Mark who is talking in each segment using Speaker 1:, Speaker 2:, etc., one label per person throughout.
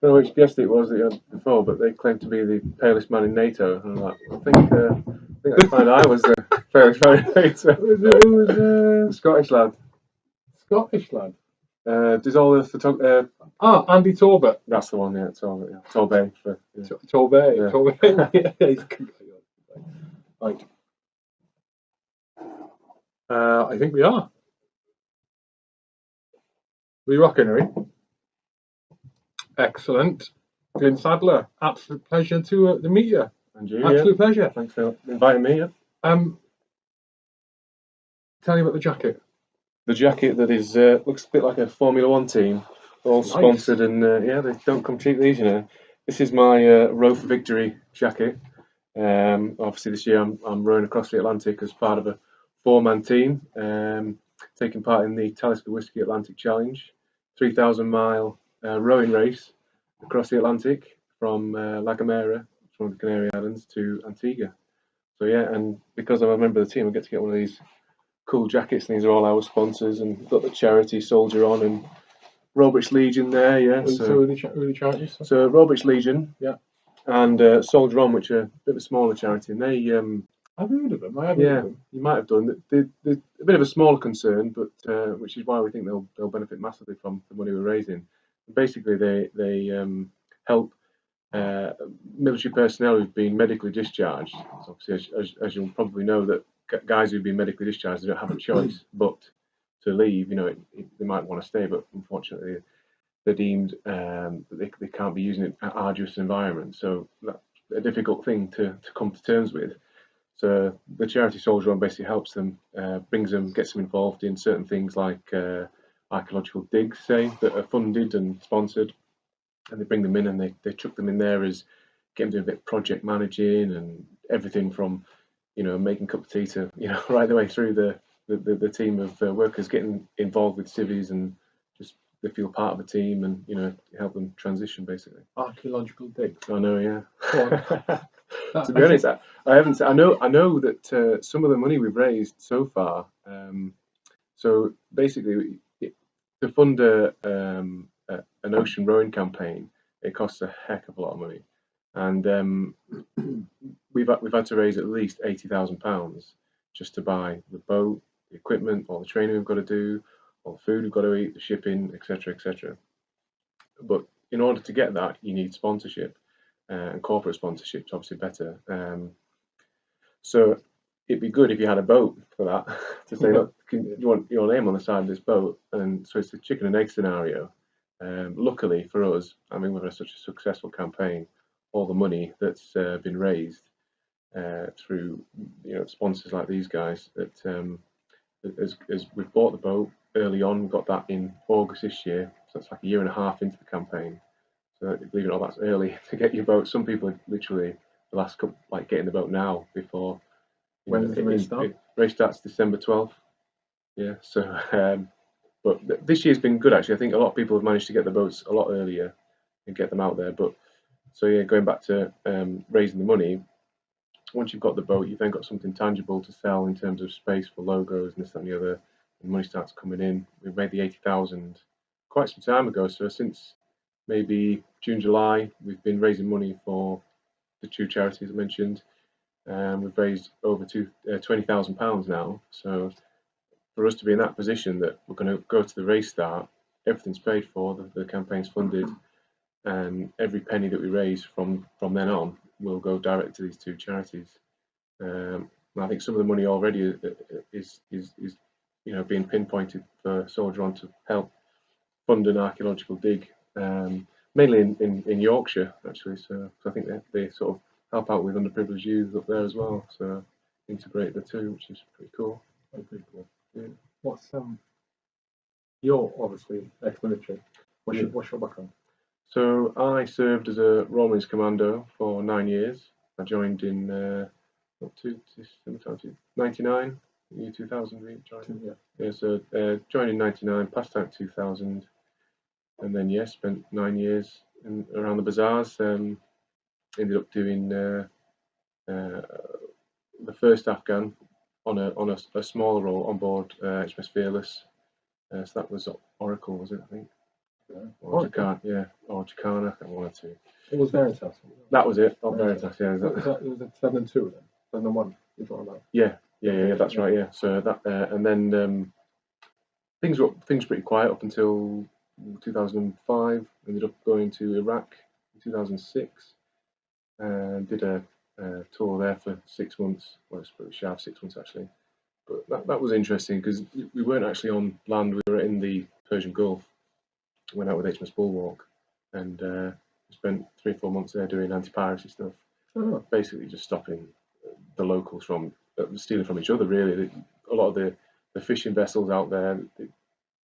Speaker 1: don't know which guest it was that you had before, but they claimed to be the palest man in NATO. And I'm like, I think I found I was the palest man in NATO.
Speaker 2: It was a
Speaker 1: Scottish lad.
Speaker 2: Scottish lad.
Speaker 1: Does all the photography?
Speaker 2: Andy Talbot.
Speaker 1: That's the one, yeah. Talbot, yeah. Talbot. Yeah.
Speaker 2: Talbot.
Speaker 1: Yeah.
Speaker 2: Talbot. Yeah, he's good. Right. I think we are. We rocking, are we? Excellent. Glyn Sadler, absolute pleasure to meet you.
Speaker 1: And you,
Speaker 2: Absolute pleasure.
Speaker 1: Thanks for inviting me. Yeah.
Speaker 2: Tell me about the jacket.
Speaker 1: The jacket that is looks a bit like a Formula One team, all
Speaker 2: Nice.
Speaker 1: sponsored, and yeah, they don't come cheap, these, you know. This is my Row for Victory jacket. Obviously, this year I'm rowing across the Atlantic as part of a 4-man team, taking part in the Talisker Whisky Atlantic Challenge, 3,000-mile rowing race across the Atlantic from La Gomera, from the Canary Islands, to Antigua. So yeah, and because I'm a member of the team, I get to get one of these cool jackets, and these are all our sponsors, and got the charity Soldier On and Royal British Legion there, yeah.
Speaker 2: So who are the charities?
Speaker 1: So Royal British Legion,
Speaker 2: yeah,
Speaker 1: and Soldier On, which are a bit of a smaller charity, and they
Speaker 2: I've heard of them. I haven't
Speaker 1: yeah,
Speaker 2: heard of them.
Speaker 1: you might have done. They're a bit of a smaller concern, but which is why we think they'll benefit massively from the money we're raising. Basically, they help military personnel who've been medically discharged. So obviously, as you'll probably know, that guys who've been medically discharged, they don't have a choice but to leave. You know, they might want to stay, but unfortunately, they're deemed that they can't be using it in arduous environments. So that's a difficult thing to come to terms with. So the charity Soldier On basically helps them, gets them involved in certain things like archaeological digs, say, that are funded and sponsored, and they bring them in and they chuck them in there as get them doing a bit of project managing and everything from, you know, making cup of tea to, you know, right the way through the team of workers getting involved with civvies, and just they feel part of a team, and, you know, help them transition basically.
Speaker 2: Archaeological digs.
Speaker 1: I know, yeah. To be honest, I haven't. I know that some of the money we've raised so far. So basically, to fund an ocean rowing campaign, it costs a heck of a lot of money, and we've had to raise at least £80,000 just to buy the boat, the equipment, all the training we've got to do, all the food we've got to eat, the shipping, etc., etc. But in order to get that, you need sponsorship. And corporate sponsorship's obviously better. So it'd be good if you had a boat for that, to say, look, you want your name on the side of this boat, and so it's a chicken and egg scenario. Luckily for us, I mean, we've had such a successful campaign. All the money that's been raised through, you know, sponsors like these guys, that as we've bought the boat early on, got that in August this year, so it's like a year and a half into the campaign. So believe it or not, that's early to get your boat. Some people are literally the last couple, like getting the boat now before.
Speaker 2: When does the race start?
Speaker 1: Race starts December 12th. Yeah. So, but this year's been good actually. I think a lot of people have managed to get the boats a lot earlier and get them out there. But so yeah, going back to raising the money. Once you've got the boat, you've then got something tangible to sell in terms of space for logos and this, that, and the other. And money starts coming in. We've made the 80,000 quite some time ago. So since maybe June, July, we've been raising money for the two charities I mentioned. We've raised over £20,000 now. So for us to be in that position that we're going to go to the race start, everything's paid for, the campaign's funded, and every penny that we raise from then on will go direct to these two charities. And I think some of the money already is you know, being pinpointed for Soldier On to help fund an archaeological dig. Mainly in Yorkshire, actually. So I think they sort of help out with underprivileged youth up there as well. So integrate the two, which is pretty cool.
Speaker 2: Pretty cool.
Speaker 1: Yeah.
Speaker 2: What's you're obviously ex-military. What's your background?
Speaker 1: So I served as a Royal Marines Commando for 9 years. I joined in 99, year 2000. We joined. Yeah. So joined in 99, passed out 2000. And then, yeah, spent 9 years around the bazaars. Ended up doing the first Afghan on a smaller role on board HMS Fearless. So that was Oracle, was it? I think Or Jacana, yeah, or Jacana, one or two.
Speaker 2: It was Veritas.
Speaker 1: That was it. Oh, Veritas, yeah.
Speaker 2: It was a 7 and 2 then. 7 and 1. You're talking about.
Speaker 1: Yeah. That's right. Yeah. So that, and then things were pretty quiet up until 2005. Ended up going to Iraq in 2006. Did a tour there for 6 months. Well, it's pretty sharp 6 months actually. But that was interesting because we weren't actually on land. We were in the Persian Gulf. Went out with HMS Bulwark and spent 3 or 4 months there doing anti-piracy stuff.
Speaker 2: Oh.
Speaker 1: Basically, just stopping the locals from stealing from each other. Really, a lot of the fishing vessels out there, the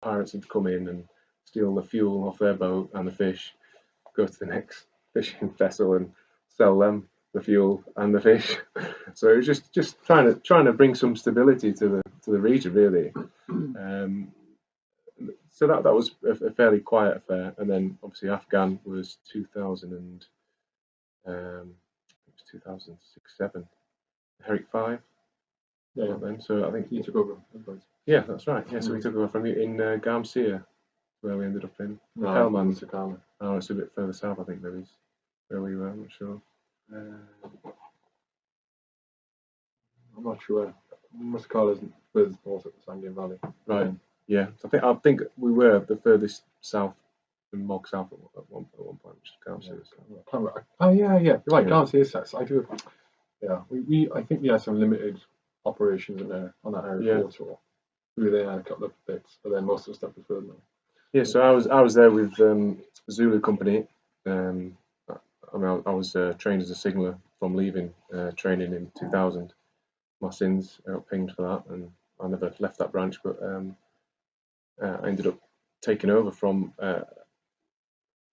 Speaker 1: pirates would come in and steal the fuel off their boat and the fish, go to the next fishing vessel and sell them the fuel and the fish. So it was just trying to bring some stability to the region, really. So that was a fairly quiet affair, and then obviously Afghan was 2000 and 2006-07, Herrick 5.
Speaker 2: Yeah.
Speaker 1: Then, so I think
Speaker 2: you took over.
Speaker 1: Yeah, that's right. Yeah, so we took over from you in Garmsea, where we ended up in.
Speaker 2: No,
Speaker 1: Helmand.
Speaker 2: Jacana.
Speaker 1: Oh, it's a bit further south, I think there is, where we were. I'm not sure.
Speaker 2: I'm not sure. Muscala is north of the Sandian Valley.
Speaker 1: Right. Yeah. So I think we were the furthest south from Mog South at one point, which is Garmsea.
Speaker 2: Yeah. Oh yeah. You're right.
Speaker 1: Yeah.
Speaker 2: Garmsea is that. I do. Yeah. I think we had some limited operations in there on that area tour. We were there a couple of bits, but then most of the stuff was further.
Speaker 1: Yeah. So I was there with Zulu Company. I was trained as a signaller from leaving training in 2000. My sins got pinged for that, and I never left that branch. But I ended up taking over from a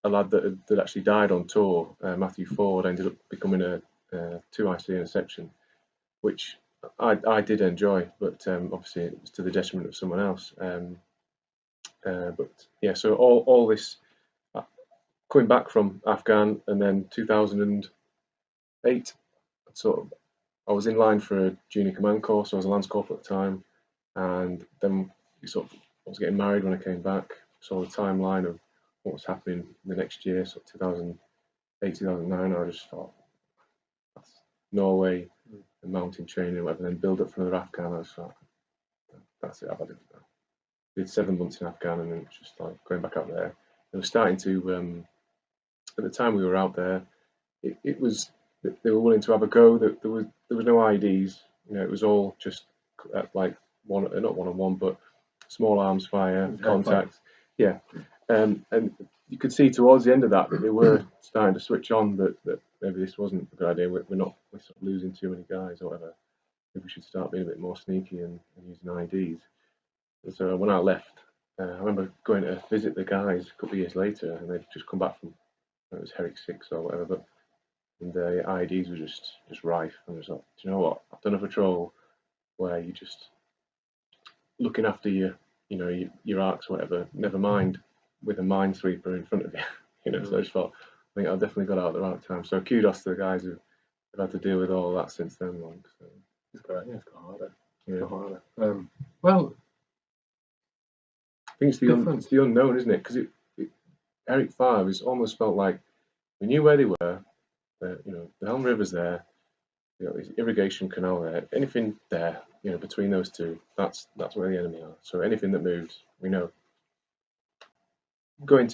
Speaker 1: lad that had actually died on tour, Matthew Ford. Ended up becoming a 2IC in a section, which I did enjoy, but obviously it was to the detriment of someone else. But yeah, so all this coming back from Afghan, and then 2008, I was in line for a junior command course. So I was a lance corporal at the time, and then I was getting married when I came back. Saw the timeline of what was happening the next year, so 2008, 2009. I just thought, that's Norway and mountain training and whatever, then build up for another Afghan. I just thought, that's it. I've had it. Did 7 months in Afghan, and then it's just like going back out there. It was starting to. At the time we were out there, it was they were willing to have a go. There was no IDs. It was all just like not one-on-one, but small arms fire, contact. Yeah, and you could see towards the end of that they were starting to switch on that maybe this wasn't a good idea. We're sort of losing too many guys or whatever. Maybe we should start being a bit more sneaky and using IDs. And so when I left, I remember going to visit the guys a couple of years later, and they'd just come back from, it was Herrick 6 or whatever, and the IDs were just rife. And I was like, do you know what? I've done a patrol where you just looking after your arcs or whatever. Never mind with a minesweeper in front of you. So I just thought, I think I've definitely got out at the right time. So kudos to the guys who have had to deal with all that since then. So.
Speaker 2: It's got harder.
Speaker 1: Yeah.
Speaker 2: It's got harder. Well,
Speaker 1: I think it's the unknown, isn't it? Because Herrick 5 is almost felt like we knew where they were. The Helm River's there. There's irrigation canal there. Anything there, between those two, that's where the enemy are. So anything that moves, we know. Going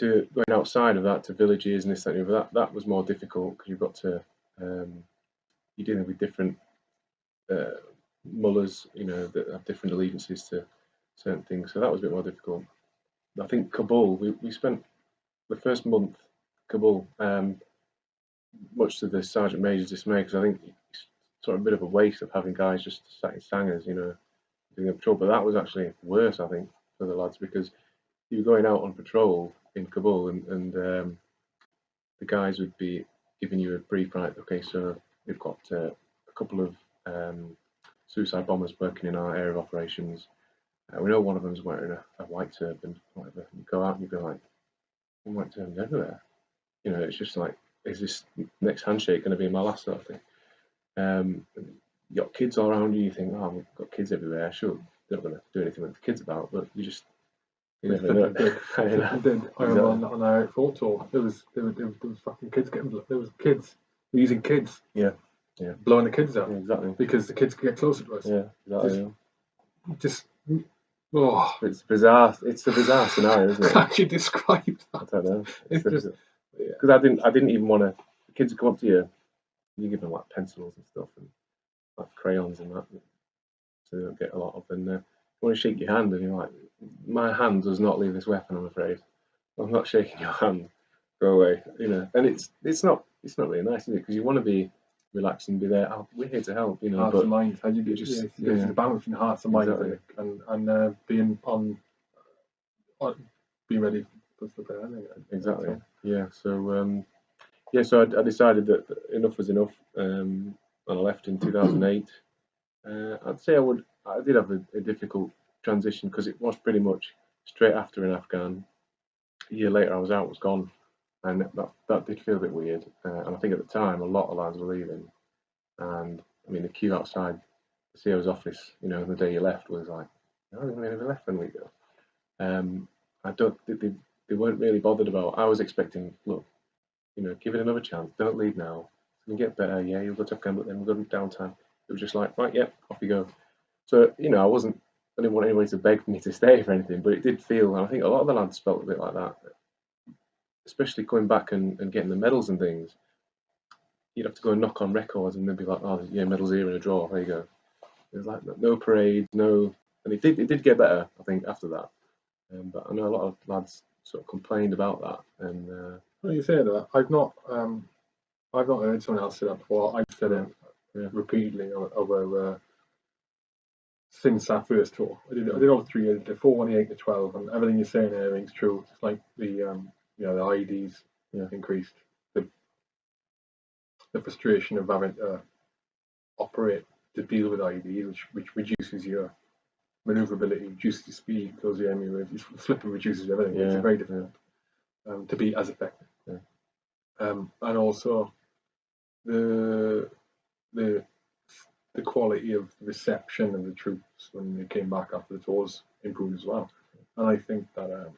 Speaker 1: outside of that to villages and this, that, and the other, that was more difficult because you've got to you're dealing with different mullahs, that have different allegiances to certain things. So that was a bit more difficult. I think Kabul, we spent the first month Kabul, much to the Sergeant Major's dismay, because I think it's sort of a bit of a waste of having guys just sat in sangers, doing a patrol. But that was actually worse, I think, for the lads, because you were going out on patrol in Kabul, and the guys would be giving you a brief, right? Okay, so we've got a couple of suicide bombers working in our area of operations. We know one of them's wearing a white turban, whatever. You go out and you go like, white turbans everywhere. It's just like, is this next handshake going to be my last sort of thing? You got kids all around you. You think, oh, we've got kids everywhere. Sure, they're not going to do anything with the kids about, but you just You never know.
Speaker 2: I remember on our photo tour, there was fucking kids there was kids using kids.
Speaker 1: Yeah.
Speaker 2: Blowing the kids out.
Speaker 1: Yeah, exactly.
Speaker 2: Because the kids could get closer to us.
Speaker 1: Yeah, exactly. It's bizarre. It's a bizarre scenario, isn't it?
Speaker 2: How do you describe that?
Speaker 1: I don't know.
Speaker 2: It's just
Speaker 1: because I didn't even want to. The kids would come up to you. You give them like pencils and stuff and like crayons and that, so they don't get a lot of. And you want to shake your hand, and you're like, my hand does not leave this weapon. I'm afraid. I'm not shaking your hand. Go away. And it's not really nice, is it? Because you want to be relaxed and be there. Oh, we're here to help.
Speaker 2: Hearts and minds. How do you just the balance between hearts and minds, exactly. and being being ready for stuff like that.
Speaker 1: Exactly. Yeah. So so I decided that enough was enough, and I left in 2008. I'd say I did have a difficult transition because it was pretty much straight after in Afghan. A year later, I was gone, and that did feel a bit weird. And I think at the time, a lot of lads were leaving, and I mean the queue outside the CO's office, the day you left was like, no, we never left when we go. They weren't really bothered about. I was expecting, look, give it another chance. Don't leave now. You can get better. Yeah, you'll go to Afghan, but then we'll go to downtime. It was just like, right, yep, off you go. So I didn't want anybody to beg me to stay for anything, but it did feel, and I think a lot of the lads felt a bit like that, especially coming back and getting the medals and things. You'd have to go and knock on records, and they'd be like, oh, yeah, medals here in a drawer. There you go. It was like no parades, and it did get better, I think, after that. But I know a lot of lads sort of complained about that. And
Speaker 2: well, you say that, I've not heard someone else say that before. I've said it repeatedly over since that first tour. I did all 3 years, the 4, 1, 8, the 12, and everything you're saying there rings true. It's like the IEDs increased, the frustration of having to operate to deal with IEDs, which reduces your maneuverability, reduces your speed, closes your enemy with, flipping reduces everything. It's very difficult to be as effective. And also the quality of reception of the troops when they came back after the tours improved as well. And I think that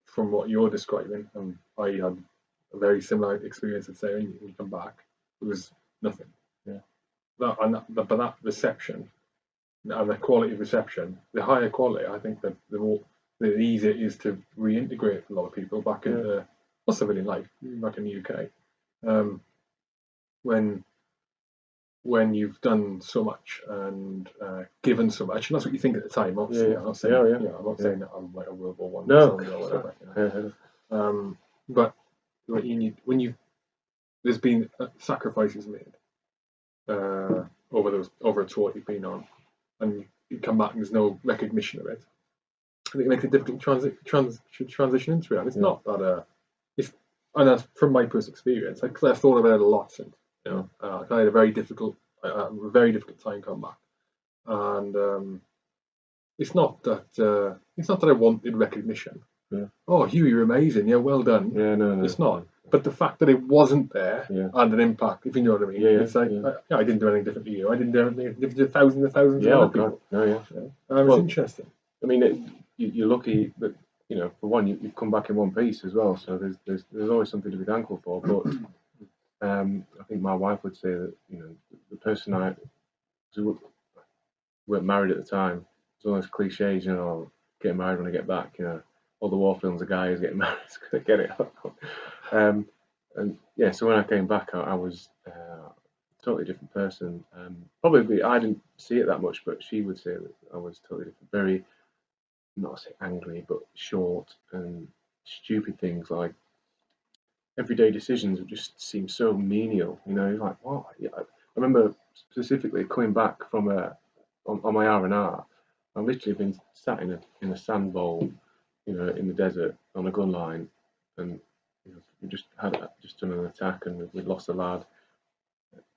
Speaker 2: from what you're describing, I had a very similar experience of saying when you come back, it was nothing. But that reception and the quality of reception, the higher quality, I think that the easier it is to reintegrate a lot of people back into civilian life, back in the UK. When you've done so much and given so much, and that's what you think at the time. Obviously, I'm not saying I'm not saying that I'm like a World War I soldier or whatever. But there's been sacrifices made over a tour you've been on, and you come back and there's no recognition of it. I think it makes it difficult to transition into it. And it's not that and that's from my personal experience. Because I've thought about it a lot since. I had a very difficult time coming back, and it's not that I wanted recognition. Oh, Hugh, you're amazing. Yeah, well done.
Speaker 1: No.
Speaker 2: It's not. But the fact that it wasn't there had an impact, if you know what I mean. It's like, I didn't do anything different to you. I didn't do anything different to thousands and thousands of other people. It's interesting.
Speaker 1: I mean, you're lucky that, for one, you've come back in one piece as well. So there's always something to be thankful for. But I think my wife would say that, the person we weren't married at the time, it's all those cliches, getting married when I get back, all the war films, a guy who's getting married is going to get it. So when I came back, I was a totally different person. Probably I didn't see it that much, but she would say that I was totally different. Very, not to say angry, but short and stupid things like everyday decisions would just seem so menial. Like, what? I remember specifically coming back from on my R&R. I've literally been sat in a sand bowl, in the desert on a gun line, and we just done an attack and we'd lost a lad.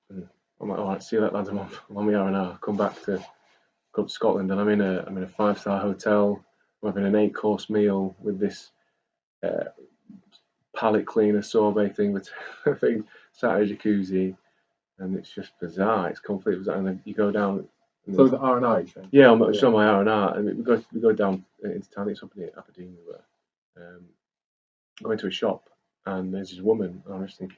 Speaker 1: And I'm like, all right, see you later, lads. I'm on my R&R. Come back to Scotland, and I'm in a 5-star hotel. I'm having an 8-course meal with this palate cleaner sorbet thing with sat in a jacuzzi, and it's just bizarre. It's completely bizarre. And then you go down
Speaker 2: So the R&I thing.
Speaker 1: Yeah, I'm showing my R&R, and we go down into town. It's up in Aberdeen. We were going to a shop, and there's this woman. And I was thinking,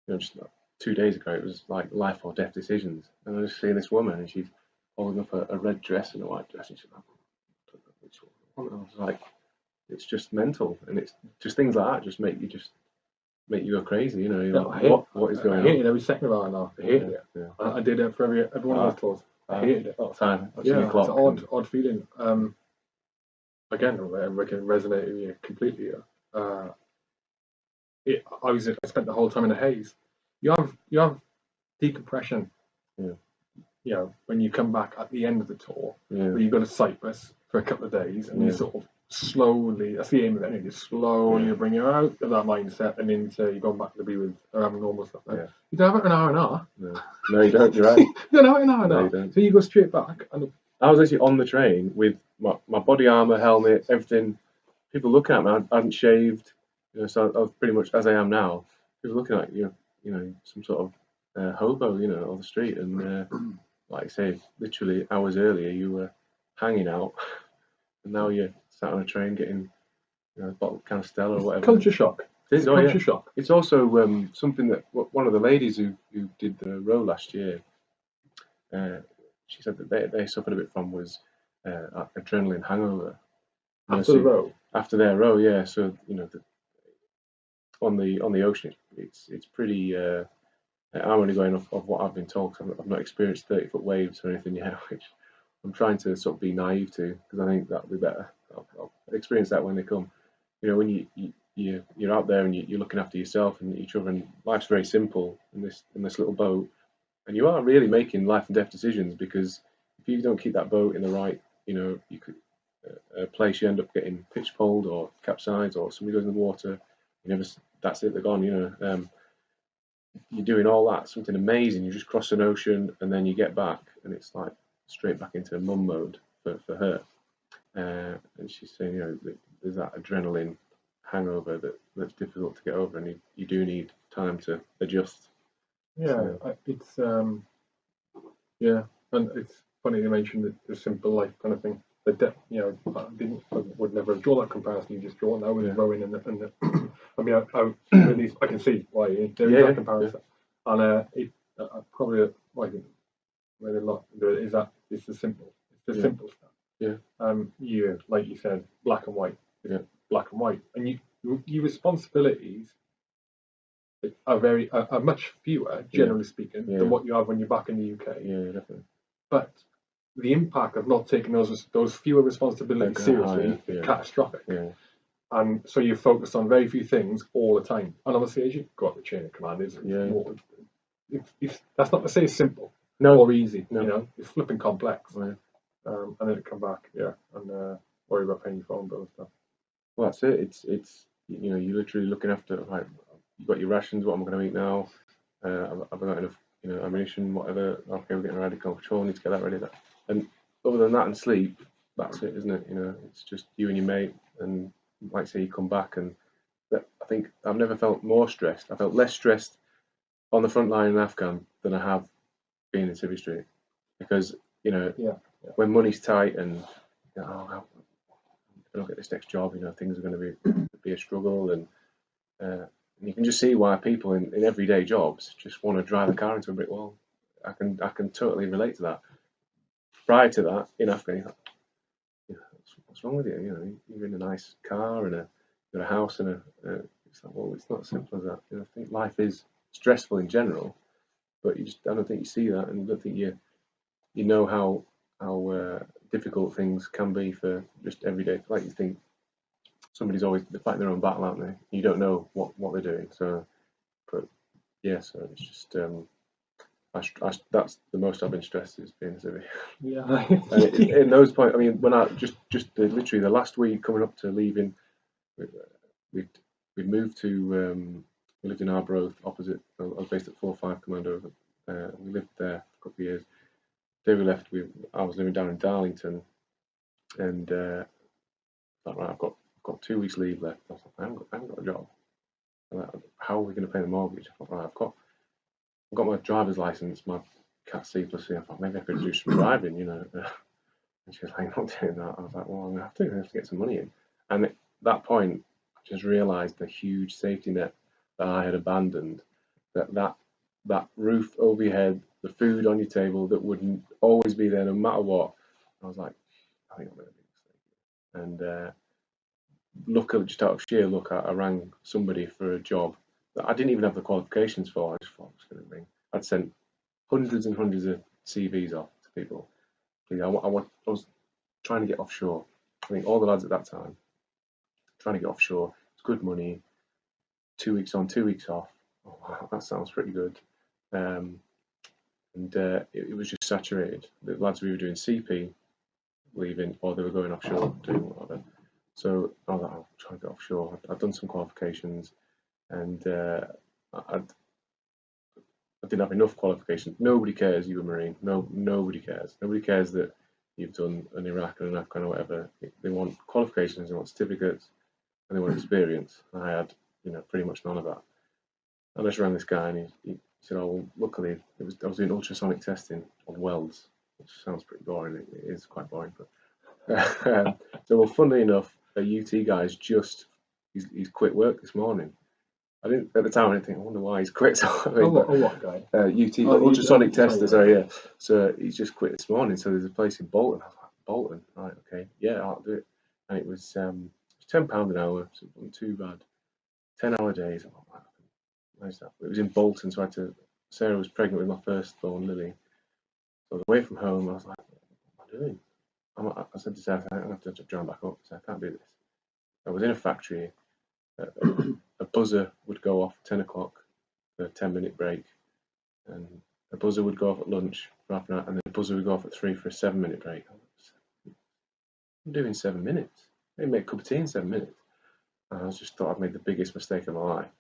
Speaker 1: just like 2 days ago, it was like life or death decisions, and I was seeing this woman, and she's holding up a red dress and a white dress, and she's like, I was like, it's just mental, and it's just things like that just make you go crazy, You're like, what is going on?
Speaker 2: I hated every second of R&R. I hated it.
Speaker 1: Yeah.
Speaker 2: I did it for every one of those tours. I hated it
Speaker 1: all the time.
Speaker 2: Yeah, it's an odd feeling. Again, I can resonate with you completely. I spent the whole time in a haze. You have decompression.
Speaker 1: Yeah.
Speaker 2: When you come back at the end of the tour, where you go to Cyprus for a couple of days, and you sort of slowly, that's the aim of it, you slowly bring you out of that mindset and into you're going back to be with having normal stuff. You don't have it in R&R.
Speaker 1: No, you don't. You're right.
Speaker 2: You don't have it in R&R.
Speaker 1: No, you don't.
Speaker 2: So you go straight back. And
Speaker 1: I was actually on the train with my body armor, helmet, everything. People looking at me. I hadn't shaved, so I was pretty much as I am now. People looking at you, some sort of hobo, on the street, and like I say, literally hours earlier you were hanging out, and now you're sat on a train getting a bottle of Canistella or whatever.
Speaker 2: Culture shock.
Speaker 1: It's
Speaker 2: culture shock.
Speaker 1: It's also something that one of the ladies who did the row last year, she said that they suffered a bit from was adrenaline hangover.
Speaker 2: After the row?
Speaker 1: After their row, yeah. So, on the ocean, it's pretty... I'm only going off of what I've been told, because I've not experienced 30-foot waves or anything yet, which I'm trying to sort of be naive to, because I think that'll be better. I'll experience that when they come. When you're out there and you're looking after yourself and each other, and life's very simple in this little boat, and you are really making life and death decisions, because if you don't keep that boat in the right, you could place, you end up getting pitch poled or capsized, or somebody goes in the water. That's it, they're gone. You're doing all that, something amazing. You just cross an ocean, and then you get back, and it's like straight back into mum mode for her. And she's saying, there's that adrenaline hangover that's difficult to get over, and you do need time to adjust.
Speaker 2: Yeah, it's and it's funny you mentioned the simple life kind of thing. I would never have drawn that comparison you just drawn now with rowing and the I mean, I can see why there is that comparison, and probably maybe a lot is that it's the simple simple stuff. You like you said, black and white, and your responsibilities are much fewer, generally speaking, than what you have when you're back in the UK.
Speaker 1: Yeah, definitely.
Speaker 2: But the impact of not taking those fewer responsibilities seriously is catastrophic. Yeah. And so you're focused on very few things all the time. And obviously, as you go up the chain of command, that's not to say it's simple or easy. No. It's flipping complex. And then it come back, and worry about paying your phone bill and stuff.
Speaker 1: Well, that's it. It's you're literally looking after, right, you've got your rations, what am I going to eat now? Have I got enough, ammunition, whatever? Okay, we're getting ready to go patrol, need to get that ready. And other than that and sleep, that's it, isn't it? It's just you and your mate, and like say you come back, and I think I've never felt more stressed. I felt less stressed on the front line in Afghan than I have being in Civvy Street, because when money's tight and if I don't get this next job, things are going to be a struggle, and you can just see why people in everyday jobs just want to drive the car into a brick wall. I can totally relate to that. Prior to that, in Afghan, what's wrong with you? You're in a nice car and a house and it's like, well, it's not as simple as that. I think life is stressful in general, but I don't think you see that, and I don't think you know how difficult things can be for just everyday. Like, you think somebody's always fighting their own battle, aren't they? You don't know what they're doing. So, but so it's just that's the most I've been stressed, is being a civvy.
Speaker 2: Yeah.
Speaker 1: In those points, I mean, when I literally the last week coming up to leaving, we moved to we lived in Arbroath opposite. I was based at 4-5 Commando. We lived there for a couple of years. The day we left, I was living down in Darlington, and thought, right, I've got 2 weeks leave left. I was like, I haven't got a job. How are we going to pay the mortgage? I thought, right, I've got my driver's license, my Cat C++. I thought maybe I could do some driving, you know. And she was like, not doing that. I was like, well, I'm going to have to get some money in. And at that point, I just realised the huge safety net that I had abandoned, that roof over your head, the food on your table that wouldn't always be there no matter what. I was like, I think I'm going to be mistaken. And luckily, just out of sheer luck, I rang somebody for a job that I didn't even have the qualifications for. I just thought I was going to ring. I'd sent hundreds and hundreds of CVs off to people. I was trying to get offshore. I think all the lads at that time trying to get offshore. It's good money. 2 weeks on, 2 weeks off. Oh, wow, that sounds pretty good. It was just saturated. The lads we were doing CP leaving, or they were going offshore doing whatever. So I was like, I'll try and get offshore. I'd done some qualifications, and I didn't have enough qualifications. Nobody cares you're a Marine. Nobody cares. Nobody cares that you've done an Iraq and an Afghan or whatever. They want qualifications, they want certificates, and they want experience. I had, pretty much none of that. I just rang this guy, and he said, "Oh, well, luckily I was doing ultrasonic testing on welds," which sounds pretty boring. It is quite boring, but so well, funnily enough, a UT guy's he's quit work this morning. I didn't at the time. I didn't think. I wonder why he's quit. So,
Speaker 2: what guy?
Speaker 1: UT ultrasonic tester. Sorry, yeah. So he's just quit this morning. So there's a place in Bolton. I was like, Bolton, right? Okay, yeah, I'll do it. And it was £10 an hour, so it wasn't too bad. 10-hour days. Oh, wow. Nice stuff. It was in Bolton, so Sarah was pregnant with my firstborn, Lily. So I was away from home. I was like, what am I doing? I said to Sarah, I'm going to have to join back up. So I can't do this. I was in a factory. A buzzer would go off at 10 o'clock for a 10-minute break, and a buzzer would go off at lunch for half an hour, and then a buzzer would go off at 3 for a 7-minute break. I'm doing 7 minutes. I make a cup of tea in 7 minutes. And I just thought I'd made the biggest mistake of my life.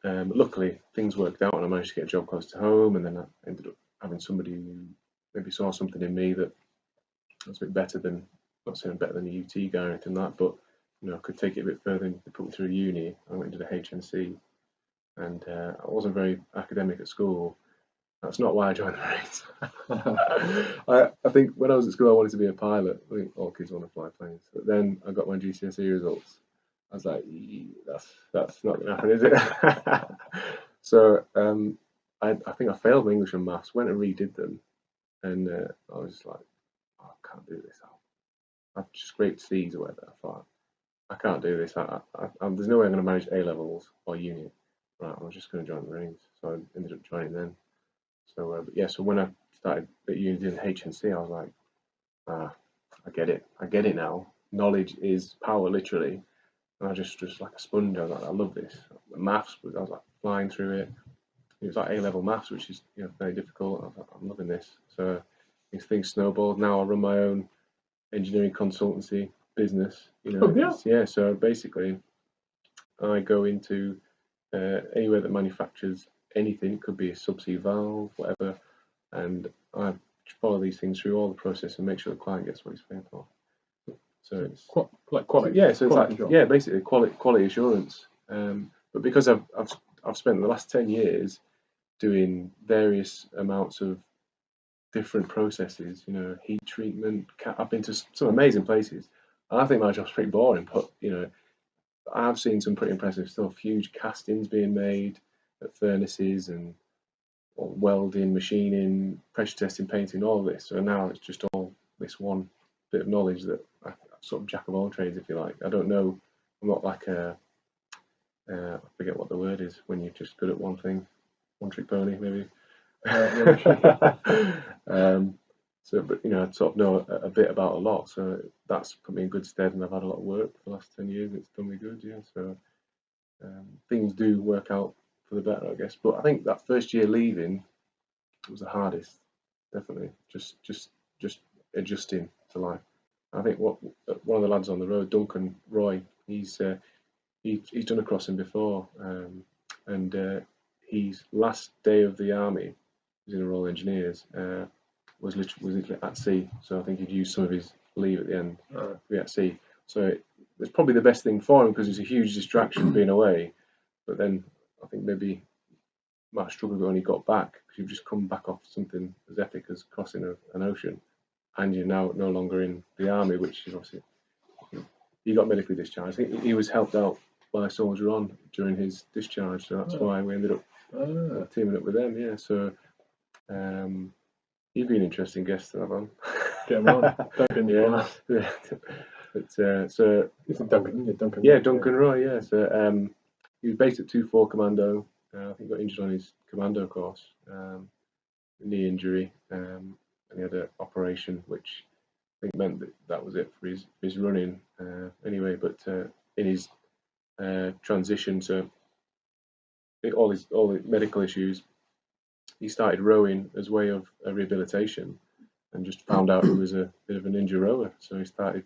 Speaker 1: But luckily, things worked out, and I managed to get a job close to home, and then I ended up having somebody who maybe saw something in me that was a bit better than, not saying better than a UT guy or anything like that, but I could take it a bit further. They put me through uni. I went into the HNC, and I wasn't very academic at school. That's not why I joined the Marines. I think when I was at school, I wanted to be a pilot. I think all kids want to fly planes. But then I got my GCSE results. I was like, that's not going to happen, is it? So I think I failed my English and maths. Went and redid them, and I was just like, oh, I can't do this. I've just scraped C's or whatever. I thought, I can't do this. There's no way I'm going to manage A levels or uni. Right, I was just going to join the Marines. So I ended up joining them. So so when I started at uni doing HNC, I was like, I get it. I get it now. Knowledge is power, literally. And I just like a sponge. I was like, I love this. The maths I was like flying through it. It was like A-level maths, which is very difficult. I was like, I'm loving this. So these things snowballed. Now I run my own engineering consultancy business. So basically, I go into anywhere that manufactures anything. It could be a subsea valve, whatever, and I follow these things through all the process and make sure the client gets what he's paying for. So it's
Speaker 2: like quality.
Speaker 1: Yeah, so it's like basically quality assurance. But because I've spent the last 10 years doing various amounts of different processes, heat treatment. I've been to some amazing places. I think my job's pretty boring, but I've seen some pretty impressive stuff. Huge castings being made at furnaces and welding, machining, pressure testing, painting, all of this. So now it's just all this one bit of knowledge that I'm sort of jack of all trades, if you like. I don't know. I'm not like I forget what the word is when you're just good at one thing, one trick pony, maybe. But I sort of know a bit about a lot, so that's put me in good stead, and I've had a lot of work for the last 10 years. It's done me good, So things do work out for the better, I guess. But I think that first year leaving was the hardest, definitely. Just adjusting to life. I think one of the lads on the road, Duncan Roy, he's done a crossing before, and his last day of the army, he's in the Royal Engineers, was literally at sea. So I think he'd used some of his leave at the end to be at sea. So it's probably the best thing for him because it's a huge distraction being away. But then I think maybe might struggle when he got back because you've just come back off something as epic as crossing an ocean, and you're now no longer in the army, which is obviously he got military discharge. He was helped out by a soldier on during his discharge, so that's why we ended up teaming up with them. Yeah, so he'd be an interesting guest to have on.
Speaker 2: Get him on, Duncan.
Speaker 1: Yeah. But so
Speaker 2: it's Duncan. Duncan.
Speaker 1: Yeah, Duncan Roy. Yeah, so he was based at 2-4 Commando. I think he got injured on his commando course, knee injury, and he had an operation which I think meant that was it for his running. Anyway, but in his transition to all the medical issues, he started rowing as way of rehabilitation, and just found out he was a bit of a ninja rower. So he started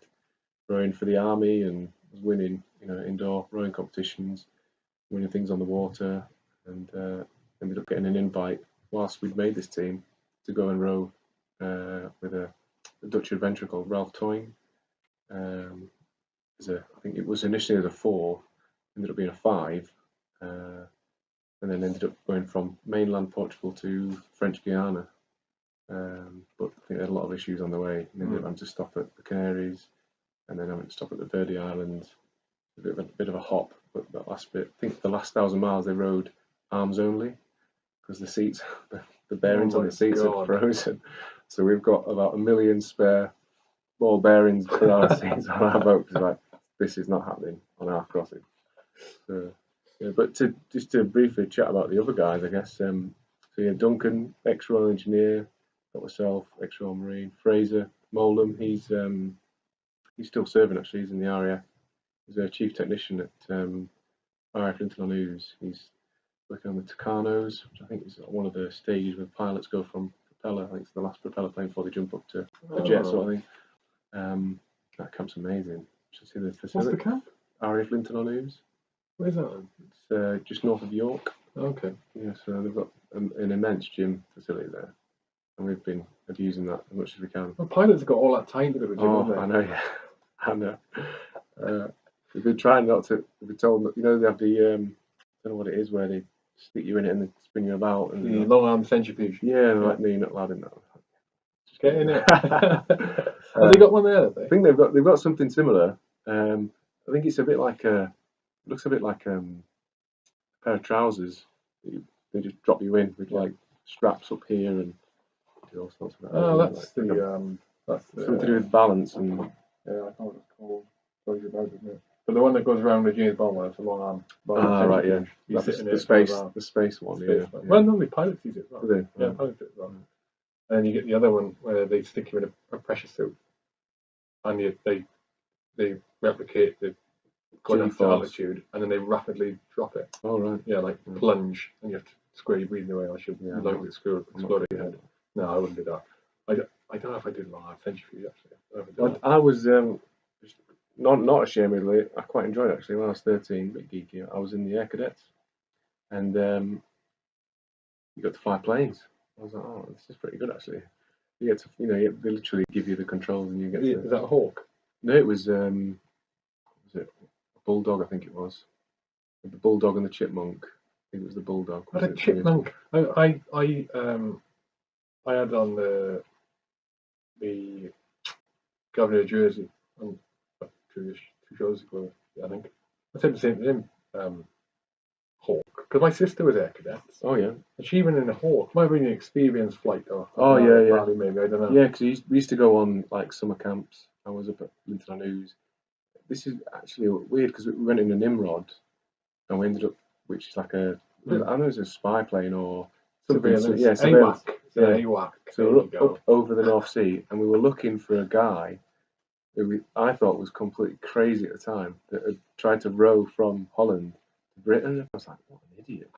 Speaker 1: rowing for the army and was winning, indoor rowing competitions, winning things on the water, and ended up getting an invite whilst we'd made this team to go and row with a Dutch adventurer called Ralph Toyne. I think it was initially as a 4, ended up being a 5, and then ended up going from mainland Portugal to French Guiana. But I think they had a lot of issues on the way, and ended up having to stop at the Canaries, and then having to stop at the Verde Islands. A bit of a hop, but that last bit, I think the last 1,000 miles they rode arms only, because the seats, the bearings on the seats are frozen. So we've got about 1 million spare ball bearings for our seats on our boat. It's like, this is not happening on our crossing. So, yeah, but just to briefly chat about the other guys, I guess. So yeah, Duncan, ex-Royal Engineer, got myself, ex-Royal Marine. Fraser Molam, he's still serving actually. He's in the RAF. He's a chief technician at RAF Linton-on-Ouse. He's working on the Tucanos, which I think is one of the stages where pilots go from propeller. I think it's the last propeller plane before they jump up to a jet sort of thing. That camp's amazing. Should see the facility.
Speaker 2: What's the camp?
Speaker 1: RAF Linton-on-Ouse.
Speaker 2: Where's that then?
Speaker 1: It's just north of York.
Speaker 2: Okay.
Speaker 1: Yeah, so they've got an immense gym facility there, and we've been abusing that as much as we can.
Speaker 2: Well, pilots have got all that time to do a gym, haven't they?
Speaker 1: I know, yeah. I know. We've been trying not to. We've been told that, they have the I don't know what it is, where they stick you in it and they spin you about and
Speaker 2: long arm centrifuge.
Speaker 1: Yeah, like me, not allowed in that.
Speaker 2: Just get in it. Have they got one there?
Speaker 1: I think they've got something similar. I think it's a bit like looks a bit like a pair of trousers. They just drop you in with like straps up here and do all sorts of that.
Speaker 2: Oh, that's
Speaker 1: that's something to do with balance and.
Speaker 2: Yeah, I know what it's called. Tells you about it, isn't it? But the one that goes around the James Bond one, it's a long arm.
Speaker 1: Right, yeah. That's the space one, yeah.
Speaker 2: Well, normally pilots use it as well.
Speaker 1: Do they?
Speaker 2: Yeah, pilots use it as well. And then you get the other one where they stick you in a pressure suit, and they replicate the going up to altitude, and then they rapidly drop it.
Speaker 1: Oh, right.
Speaker 2: Yeah, like plunge, and you have to square your breathing away. I should like explode your head. No, I wouldn't do that. I don't know if I did long arm centrifuge actually.
Speaker 1: I was not ashamedly, I quite enjoyed it actually. When I was 13, a bit geeky, I was in the Air Cadets, and you got to fly planes. I was like, oh, this is pretty good actually. You get to, they literally give you the controls, and you get.
Speaker 2: Is that a Hawk?
Speaker 1: No, it was was it a Bulldog? I think it was the Bulldog and the Chipmunk. I think it was the Bulldog.
Speaker 2: What a Chipmunk! I had on the Governor of Jersey on 2 shows ago, I think. I said the same to him, Hawk, because my sister was Air Cadets.
Speaker 1: Oh yeah.
Speaker 2: And she went in a Hawk. Might have been an experienced flight though.
Speaker 1: Oh yeah.
Speaker 2: Maybe, I don't know.
Speaker 1: Yeah, because we used to go on like summer camps. I was up at Linton-on-Ouse. This is actually weird because we went in a Nimrod, and we ended up, which is like I don't know, it's a spy plane or something.
Speaker 2: Surveillance. AWAC.
Speaker 1: So we're up over the North Sea, and we were looking for a guy who I thought was completely crazy at the time, that had tried to row from Holland to Britain. I was like, what an idiot.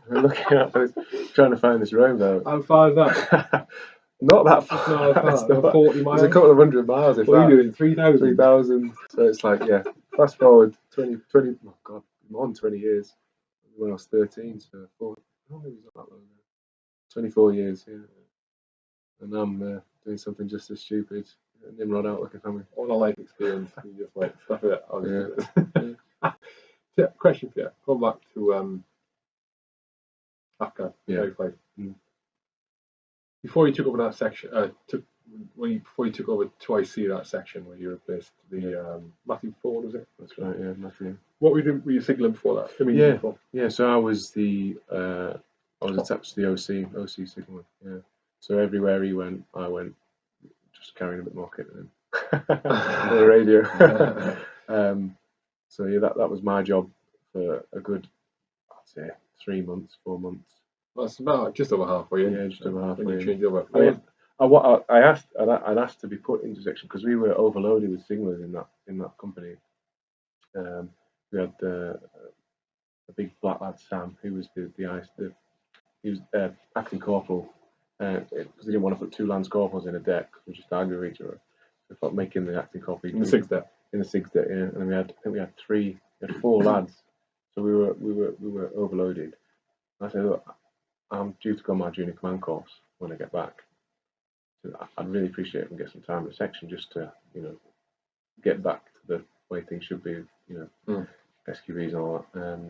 Speaker 1: We're looking at this, trying to find this rowboat.
Speaker 2: How far is that?
Speaker 1: Not that far.
Speaker 2: It's not 40 miles.
Speaker 1: It's a couple of 100 miles. What
Speaker 2: are you doing? 3,000?
Speaker 1: 3,000. So it's like, yeah, fast forward 20, oh God, more than 20 years. When I was 13, so 40, maybe it's not that long now. 24 years, yeah. And I'm doing something just as stupid. Nimrod out like a family.
Speaker 2: All a life experience. You just like stuff it. Yeah. So, question for you. Going back to Afghan.
Speaker 1: Yeah.
Speaker 2: before you took over that section, before you took over 2IC, that section where you replaced the Matthew Ford, was it?
Speaker 1: That's right, yeah, Matthew.
Speaker 2: What were you signaling before that?
Speaker 1: Before? So I was attached to the OC signal. Yeah. So everywhere he went, I went, just carrying a bit more kit than him. On the radio. So yeah, that was my job for a good, I'd say, 3 months, 4 months.
Speaker 2: Well, that's about just over halfway in.
Speaker 1: Yeah, just over halfway.
Speaker 2: When you changed over.
Speaker 1: I mean, I'd asked to be put into section because we were overloaded with signalers in that company. We had a big black lad, Sam, who was he was acting corporal because they didn't want to put 2 lance corporals in a deck because we just argued with each other. So I thought making the acting corporal
Speaker 2: in the 6th deck.
Speaker 1: In the 6th deck, yeah. And we had 4 lads, so we were overloaded. And I said, look, I'm due to go on my junior command course when I get back. So I'd really appreciate it and get some time in section just to, get back to the way things should be, SQVs and all that.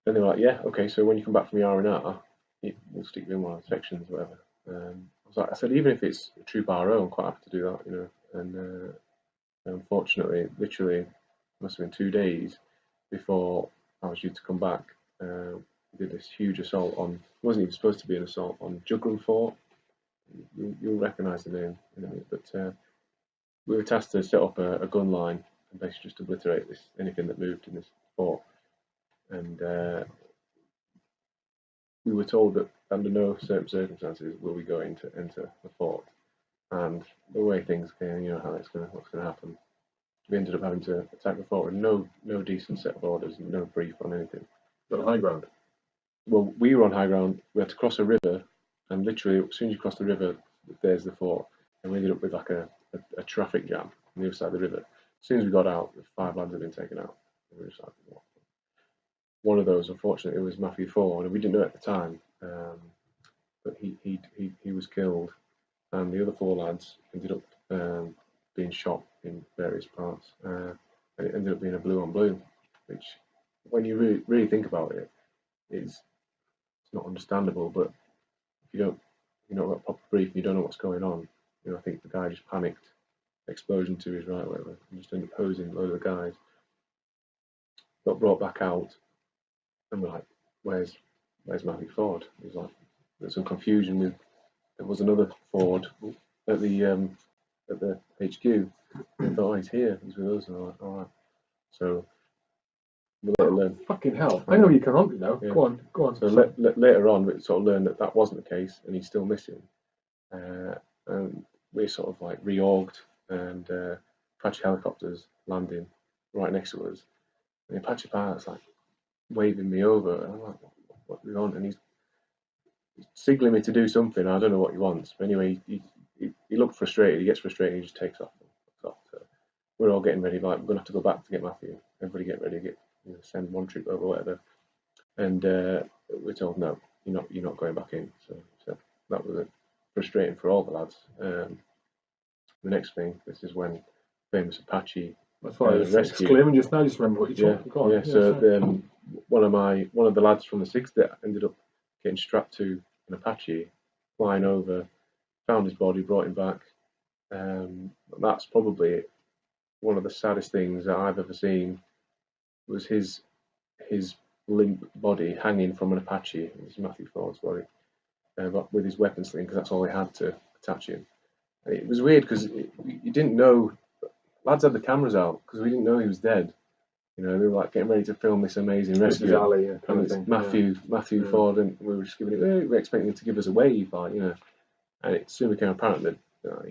Speaker 1: Then they were like, yeah, okay, so when you come back from the R&R, we'll stick you in one of the sections, or whatever. I said, even if it's a troop RO, I'm quite happy to do that, And unfortunately, literally, must have been 2 days before I was due to come back. We did this huge assault on, it wasn't even supposed to be an assault, on Juglin Fort. You'll recognise the name, but we were tasked to set up a gun line and basically just obliterate anything that moved in this fort. And we were told that under no certain circumstances will we go enter the fort. And the way things came, what's going to happen. We ended up having to attack the fort with no decent set of orders, no brief on anything.
Speaker 2: On high ground?
Speaker 1: Well, we were on high ground. We had to cross a river, and literally, as soon as you cross the river, there's the fort. And we ended up with like a traffic jam on the other side of the river. As soon as we got out, 5 lads had been taken out. And we were just like, what? One of those, unfortunately, it was Matthew Ford, and we didn't know at the time, but he was killed, and the other 4 lads ended up being shot in various parts, and it ended up being a blue on blue, which, when you really think about it, it's not understandable. But if you don't got a proper brief, and you don't know what's going on. I think the guy just panicked, explosion to his right, whatever, and just ended up hosing a load of the guys. Got brought back out, and we're like, where's Matthew Ford? He's like, there's some confusion with, there was another Ford at the HQ. I thought, oh, he's here, he's with us. And I'm like, all right. So we later learned.
Speaker 2: Fucking hell! I know you can hunt me now. Yeah. Go on.
Speaker 1: So later on, we sort of learned that wasn't the case, and he's still missing. And we sort of like reorged, and Apache helicopters landing right next to us, and the Apache pilot's like waving me over, and I'm like, what do we want? And he's signaling me to do something. I don't know what he wants, but anyway, he looked frustrated. He gets frustrated, and he just takes off. So we're all getting ready. Like, we're gonna have to go back to get Matthew. Everybody get ready. Send one troop over, whatever. And we're told, no, you're not going back in. So that was frustrating for all the lads. The next thing, this is when famous Apache
Speaker 2: That's why I was exclaiming just now. Just remember what you talked about.
Speaker 1: Yeah. So one of the lads from the 6th that ended up getting strapped to an Apache, flying over, found his body, brought him back. That's probably one of the saddest things that I've ever seen. Was his limp body hanging from an Apache. It was Matthew Ford's body, but with his weapon sling, because that's all he had to attach him. And it was weird because you didn't know. Lads had the cameras out because we didn't know he was dead. They were like getting ready to film this amazing rescue. And it's Matthew Ford, and we were just giving it. We were expecting him to give us a wave, and it soon became apparent that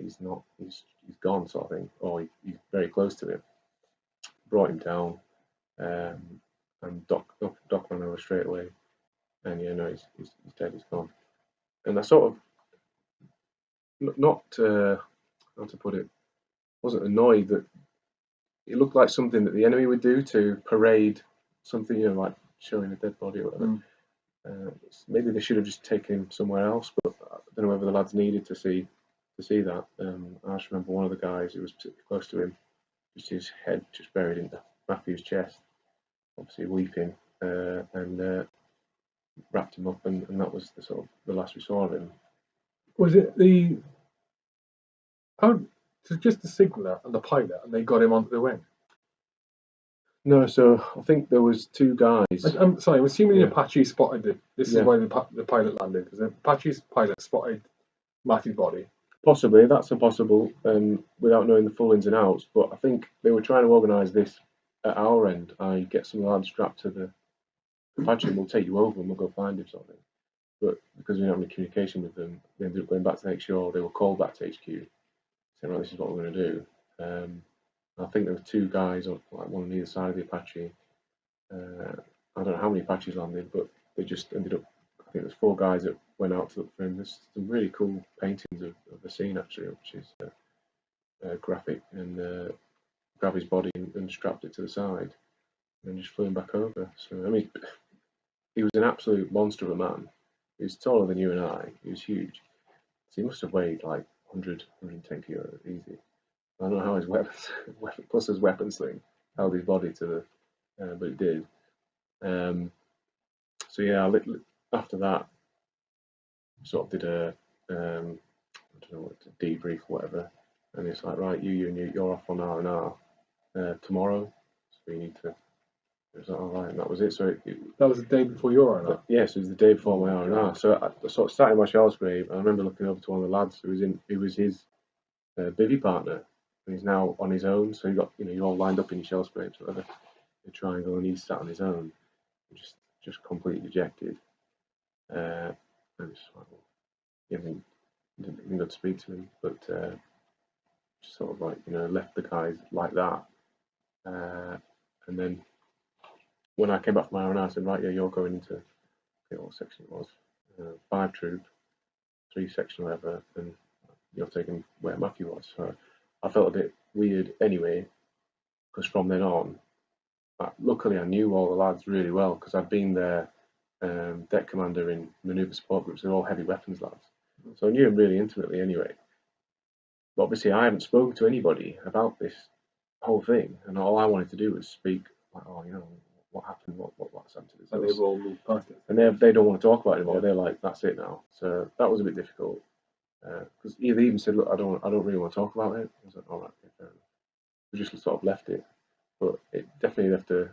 Speaker 1: he's not. He's gone, sort of thing, or he's very close to him. Brought him down. And Doc ran over straight away, and he's dead, he's gone. And I sort of not how to put it, wasn't annoyed that it looked like something that the enemy would do to parade something, like showing a dead body or whatever. Maybe they should have just taken him somewhere else, but I don't know whether the lads needed to see that. I just remember one of the guys who was particularly close to him, just his head just buried into Matthew's chest, obviously weeping, and wrapped him up, and that was the last we saw of him.
Speaker 2: Was it the how? So just the signaller and the pilot, and they got him onto the wing.
Speaker 1: No, so I think there was two guys.
Speaker 2: I'm sorry, I'm assuming
Speaker 1: Yeah.
Speaker 2: the Apache spotted it. This
Speaker 1: Yeah.
Speaker 2: is why the pilot landed, because the Apache's pilot spotted Matthew's body.
Speaker 1: Possibly, that's a possible, without knowing the full ins and outs. But I think they were trying to organise this at our end. I get some lads strapped to the Apache and we'll take you over and we'll go find him, sort of thing. But because we didn't have any communication with them, they ended up going back to HQ. They were called back to HQ, saying, right, this is what we're going to do. I think there were two guys, like one on either side of the Apache. I don't know how many Apaches landed, but they just ended up, I think there's four guys that went out to look for him. There's some really cool paintings of the scene, actually, which is graphic, and grabbed his body and strapped it to the side and just flew him back over. So, I mean, he was an absolute monster of a man. He was taller than you and I. He was huge. So he must have weighed like 100, 110 kilos, easy. I don't know how his weapons, plus his weapon sling, held his body to the, but it did. So yeah, after that, sort of did a, I don't know what, a debrief or whatever, and it's like, right, you're off on R&R tomorrow, so you need to. It was like, all right, and that was it. So
Speaker 2: that was the day before your R&R.
Speaker 1: Yes, it was the day before my R&R. So I sort of sat in my shell's grave. I remember looking over to one of the lads who was his bivvy partner, and he's now on his own. So you got, you're all lined up in your shell's graves, whatever, a triangle, and he's sat on his own, just completely dejected. And it's like, well, didn't even got to speak to him, but just sort of like, left the guys like that. And then when I came back from my R&R, I said, right, yeah, you're going into, I forget what section it was, 5 troop, 3 section, whatever, and you're taking where Matthew was. So I felt a bit weird anyway, because from then on, luckily I knew all the lads really well, because I'd been their deck commander in manoeuvre support groups. They're all heavy weapons lads. So I knew them really intimately anyway. But obviously I haven't spoken to anybody about this whole thing, and all I wanted to do was speak, like, oh, what happened, what's happened to this.
Speaker 2: And they've all moved past it.
Speaker 1: And they don't want to talk about it anymore. Yeah. They're like, that's it now. So that was a bit difficult. Because they even said, look, I don't really want to talk about it. I was like, all right, okay, fair enough. We just sort of left it. But it definitely left I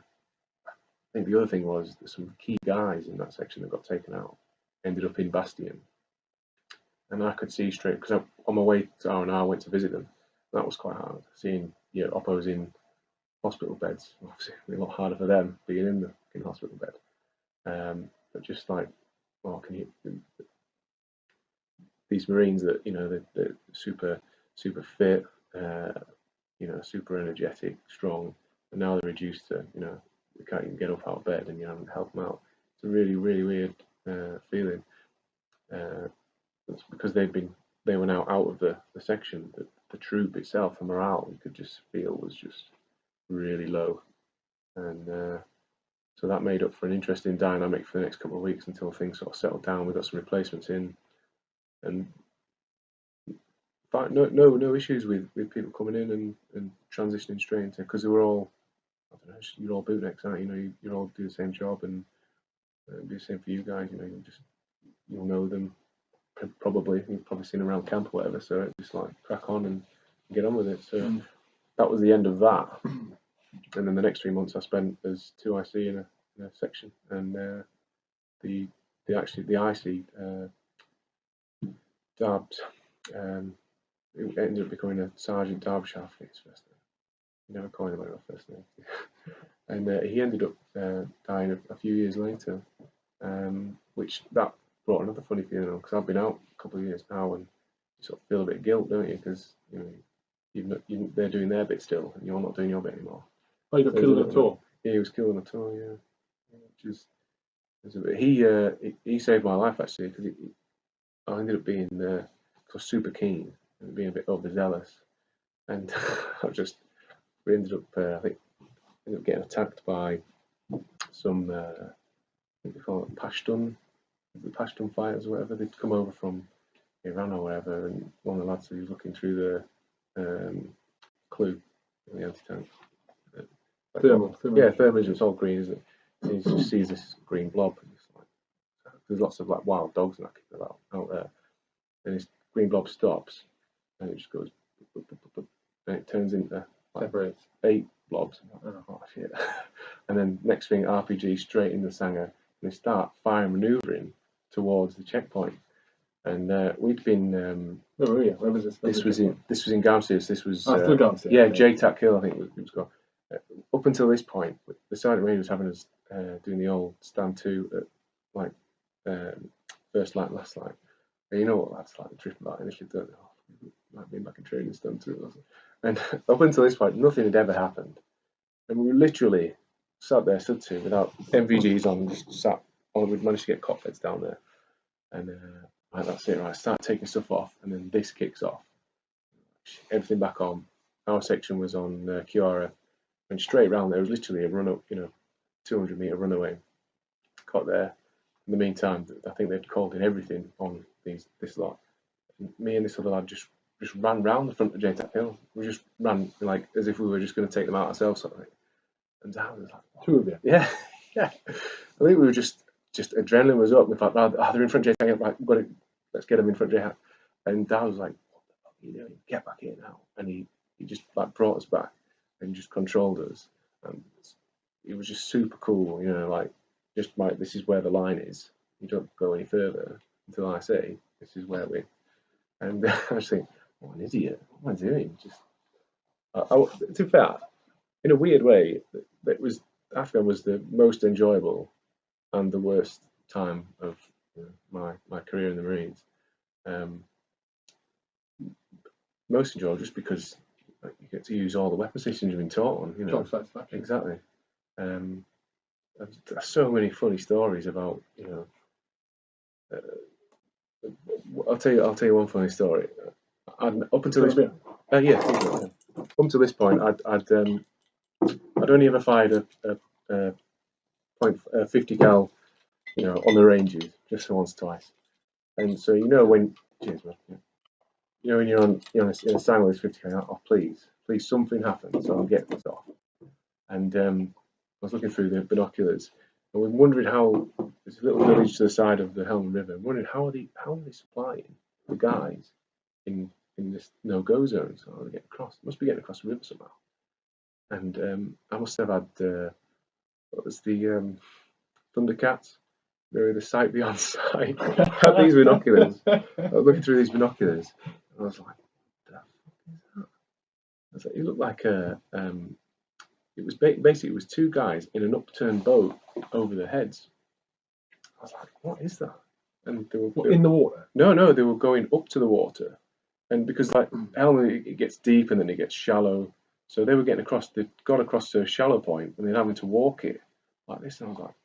Speaker 1: think the other thing was there's some key guys in that section that got taken out, ended up in Bastion. And I could see straight, because on my way to R&R, I went to visit them. That was quite hard. Seeing oppos in hospital beds, obviously a lot harder for them being in the hospital bed. But just like, well, these Marines that they're super fit, super energetic, strong, and now they're reduced to they can't even get up out of bed, and having to help them out. It's a really weird feeling. It's because they were now out of the section. The troop itself, the morale, you could just feel was just really low, and so that made up for an interesting dynamic for the next couple of weeks until things sort of settled down. We got some replacements in, and no issues with people coming in and transitioning straight into, because they were all, I don't know, you're all bootnecks, aren't you? You all do the same job, and it'll be the same for you guys. You'll know them probably. You've probably seen them around camp or whatever. So it's just like crack on and get on with it. So that was the end of that. And then the next 3 months I spent as 2IC in a section, and the IC Darbs, it ended up becoming a Sergeant Derbyshire, I forget his first name. You never call him by his first name. And he ended up dying a few years later, which that brought another funny feeling on, because I've been out a couple of years now, and you sort of feel a bit of guilt, don't you? Because they're doing their bit still, and you're not doing your bit anymore.
Speaker 2: Oh, you got killed on a tour?
Speaker 1: Yeah, he was killed on a tour, yeah. Which is, he saved my life, actually, because I ended up being super keen and being a bit overzealous, and we ended up, I think, getting attacked by some, I think they call it Pashtun, the Pashtun fighters or whatever. They'd come over from Iran or whatever, and one of the lads who was looking through the clue, the anti-tank.
Speaker 2: Thermal.
Speaker 1: Yeah, thermal vision. It's all green, isn't it? So he just sees this green blob, and it's like, there's lots of like wild dogs and that out there. and this green blob stops, and it just goes, and it turns into like 8 blobs. Oh shit! And then next thing, RPG straight in the Sanger, and they start fire maneuvering towards the checkpoint. And we'd been.
Speaker 2: Where were you? Where was this?
Speaker 1: This was in Garmsey. This was
Speaker 2: still Garmsey.
Speaker 1: Yeah, JTAC Hill, I think it was called. Up until this point, the Sergeant Major was having us doing the old stand 2 at like first light, last light. And you know what that's like, the drift about initially don't know. Like being back in training stand 2. And up until this point, nothing had ever happened. And we were literally sat there, stood to, without MVGs on, just sat on. We'd managed to get cockpits down there. And right, that's it, right, start taking stuff off, and then this kicks off. Everything back on. Our section was on Kiara, and straight round there was literally a run up, 200-meter runaway. Got there. In the meantime, I think they'd called in everything on this lot. And me and this other lad just ran round the front of JTAC Hill. We just ran like as if we were just going to take them out ourselves, sort of thing. And I was like, what?
Speaker 2: 2 of you?
Speaker 1: Yeah, yeah. I think we were just adrenaline was up. We thought, they're in front of JTAC Hill, right, let's get them in front of JTAC. And Dad was like, what the fuck are you doing? Get back here now. And he just like brought us back and just controlled us. And it was just super cool, like, just like, this is where the line is. You don't go any further until I say this is where we. And I was thinking, what an idiot! What am I doing? To be fair, in a weird way, Afghan was the most enjoyable and the worst time of my career in the Marines. Most enjoyable just because you get to use all the weapon systems you've been taught on.
Speaker 2: Job satisfaction.
Speaker 1: Exactly. There's so many funny stories about I'll tell you one funny story. Up until this point, I'd only ever fired a .50 cal, on the ranges, just once or twice. And so when cheers, man. Yeah. When you're in a stand with 50 cal, oh please, something happens, so I'll get this off. And I was looking through the binoculars, and we wondered how there's a little village to the side of the Helmand River. Wondering how are they supplying the guys in this no-go zone? So they get across. Must be getting across the river somehow. And I must have had what was the Thundercats? They were the sight beyond sight. I had these binoculars. I was looking through these binoculars, and I was like, "What the fuck is that?" I was like, it looked like it was basically it was 2 guys in an upturned boat over their heads. I was like, what is that? And they were
Speaker 2: in the water?
Speaker 1: No, they were going up to the water, and because like Helmand, it gets deep and then it gets shallow, so they were getting across. They got across to a shallow point and they're having to walk it like this. And I was like,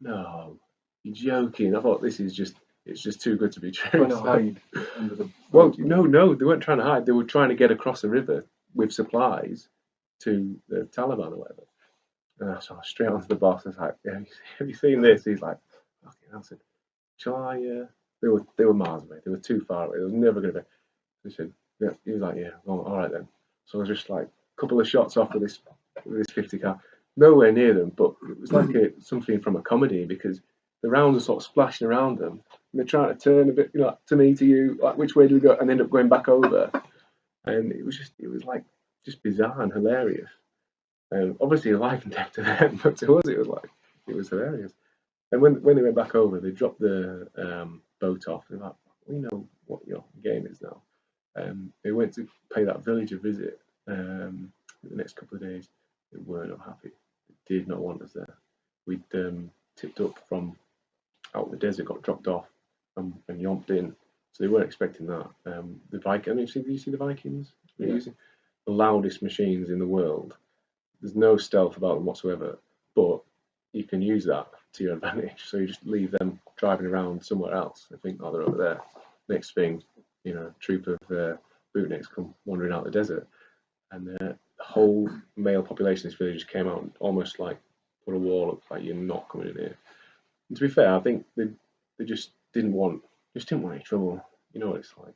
Speaker 1: no, you're joking. I thought it's just too good to be true.
Speaker 2: Trying to hide under the.
Speaker 1: Well, no, they weren't trying to hide. They were trying to get across the river with supplies to the Taliban or whatever. And I was straight onto the boss. I was like, have you seen this? He's like, okay. I said, shall I? They were miles away. They were too far away. They were never going to be. He said, yeah. He was like, yeah, well, all right then. So I was just like a couple of shots off with this 50 cal, nowhere near them, but it was like something from a comedy because the rounds are sort of splashing around them, and they're trying to turn a bit, to me, to you, like which way do we go, and end up going back over, and it was just bizarre and hilarious. Obviously, life and death to them, but to us, it was hilarious. And when they went back over, they dropped the boat off. They're like, we know what your game is now. They went to pay that village a visit the next couple of days. They were not happy. They did not want us there. We'd tipped up from out the desert, got dropped off, and yomped in. So they weren't expecting that. The Vikings. Did you see the Vikings?
Speaker 2: Yeah.
Speaker 1: Using the loudest machines in the world. There's no stealth about them whatsoever, but you can use that to your advantage. So you just leave them driving around somewhere else. I think, oh, they're over there. Next thing, a troop of bootnicks come wandering out the desert, and the whole male population of this village just came out and almost like put a wall up, like you're not coming in here. And to be fair, I think they just didn't want any trouble. You know what it's like.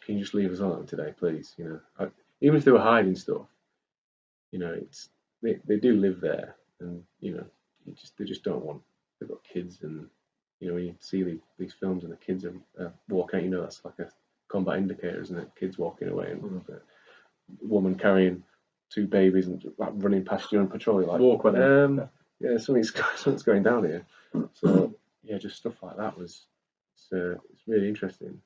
Speaker 1: Can you just leave us alone today, please? Even if they were hiding stuff, they do live there, and they just don't want. They've got kids and you know, when you see these films and the kids are walking, you know, that's like a combat indicator, isn't it? Kids walking away and a woman carrying 2 babies and like running past you on patrol. You're like,
Speaker 2: walk when
Speaker 1: yeah, something's going down here. So yeah, just stuff like that it's really interesting.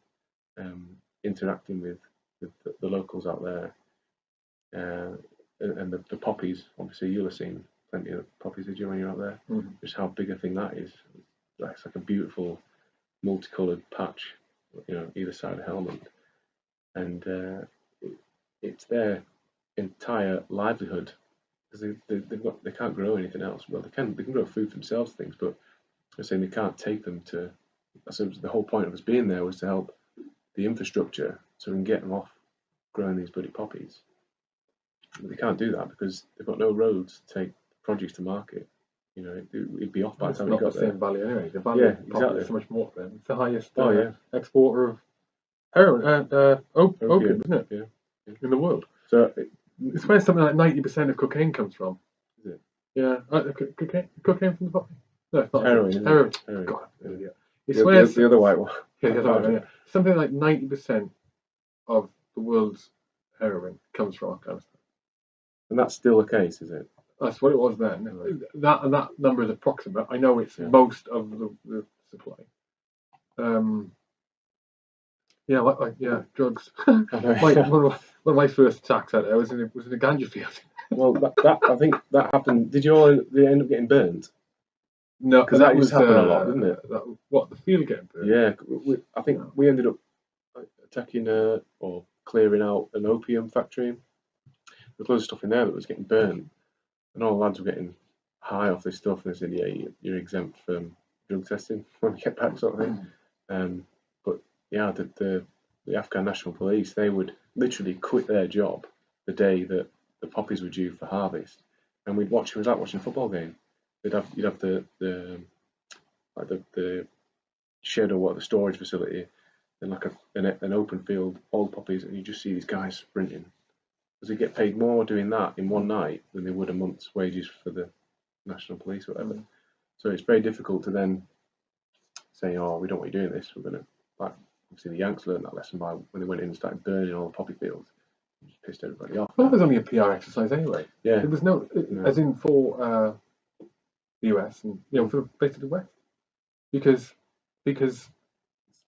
Speaker 1: Interacting with the locals out there, and the poppies. Obviously, you'll have seen plenty of poppies, did you, when you're out there? Just how big a thing that is. It's like a beautiful multicoloured patch, you know, either side of the helmet, and it's their entire livelihood, because they can't grow anything else. Well, they can grow food for themselves, things, but they're saying they can't take them to. So the whole point of us being there was to help the infrastructure, so we can get them off growing these bloody poppies. But they can't do that because they've got no roads to take produce to market. You know, it'd be off by the time we got there.
Speaker 2: It's not the same value anyway. The value of
Speaker 1: exactly.
Speaker 2: is so much more then. It's the highest
Speaker 1: exporter
Speaker 2: of heroin, opium, isn't it?
Speaker 1: Yeah.
Speaker 2: In the world.
Speaker 1: So
Speaker 2: it's where something like 90% of cocaine comes from.
Speaker 1: Is it?
Speaker 2: Yeah. Cocaine from the poppy? No, it's not.
Speaker 1: Heroin.
Speaker 2: Heroin. God,
Speaker 1: yeah.
Speaker 2: It's
Speaker 1: the other white one.
Speaker 2: Yeah, the other one. Yeah. Something like 90% of the world's heroin comes from Afghanistan. And
Speaker 1: that's still the case, is it?
Speaker 2: That's what it was then. Right. That number is approximate. I know it's most of the supply. Drugs. Like one of my first attacks out there was in a ganja field.
Speaker 1: Well, that I think that happened. Did you end up getting burnt?
Speaker 2: No,
Speaker 1: because that used to happen a lot, didn't it?
Speaker 2: The field getting burnt?
Speaker 1: Yeah, I think we ended up attacking or clearing out an opium factory. There's loads of stuff in there that was getting burnt, and all the lads were getting high off this stuff, and they said, "Yeah, you're exempt from drug testing when we get back," sort of thing. But yeah, the Afghan National Police, they would literally quit their job the day that the poppies were due for harvest, and we'd watch. It was like watching a football game. You'd have the shed or the storage facility, and like an open field, all the poppies, and you just see these guys sprinting. Because they get paid more doing that in one night than they would a month's wages for the National Police or whatever. So it's very difficult to then say, "Oh, we don't want you doing this. We're going to," like, obviously the Yanks learned that lesson by when they went in and started burning all the poppy fields. It just pissed everybody off.
Speaker 2: Well, it was only a PR exercise anyway.
Speaker 1: Yeah.
Speaker 2: There was no, as in for the US and for basically the West, because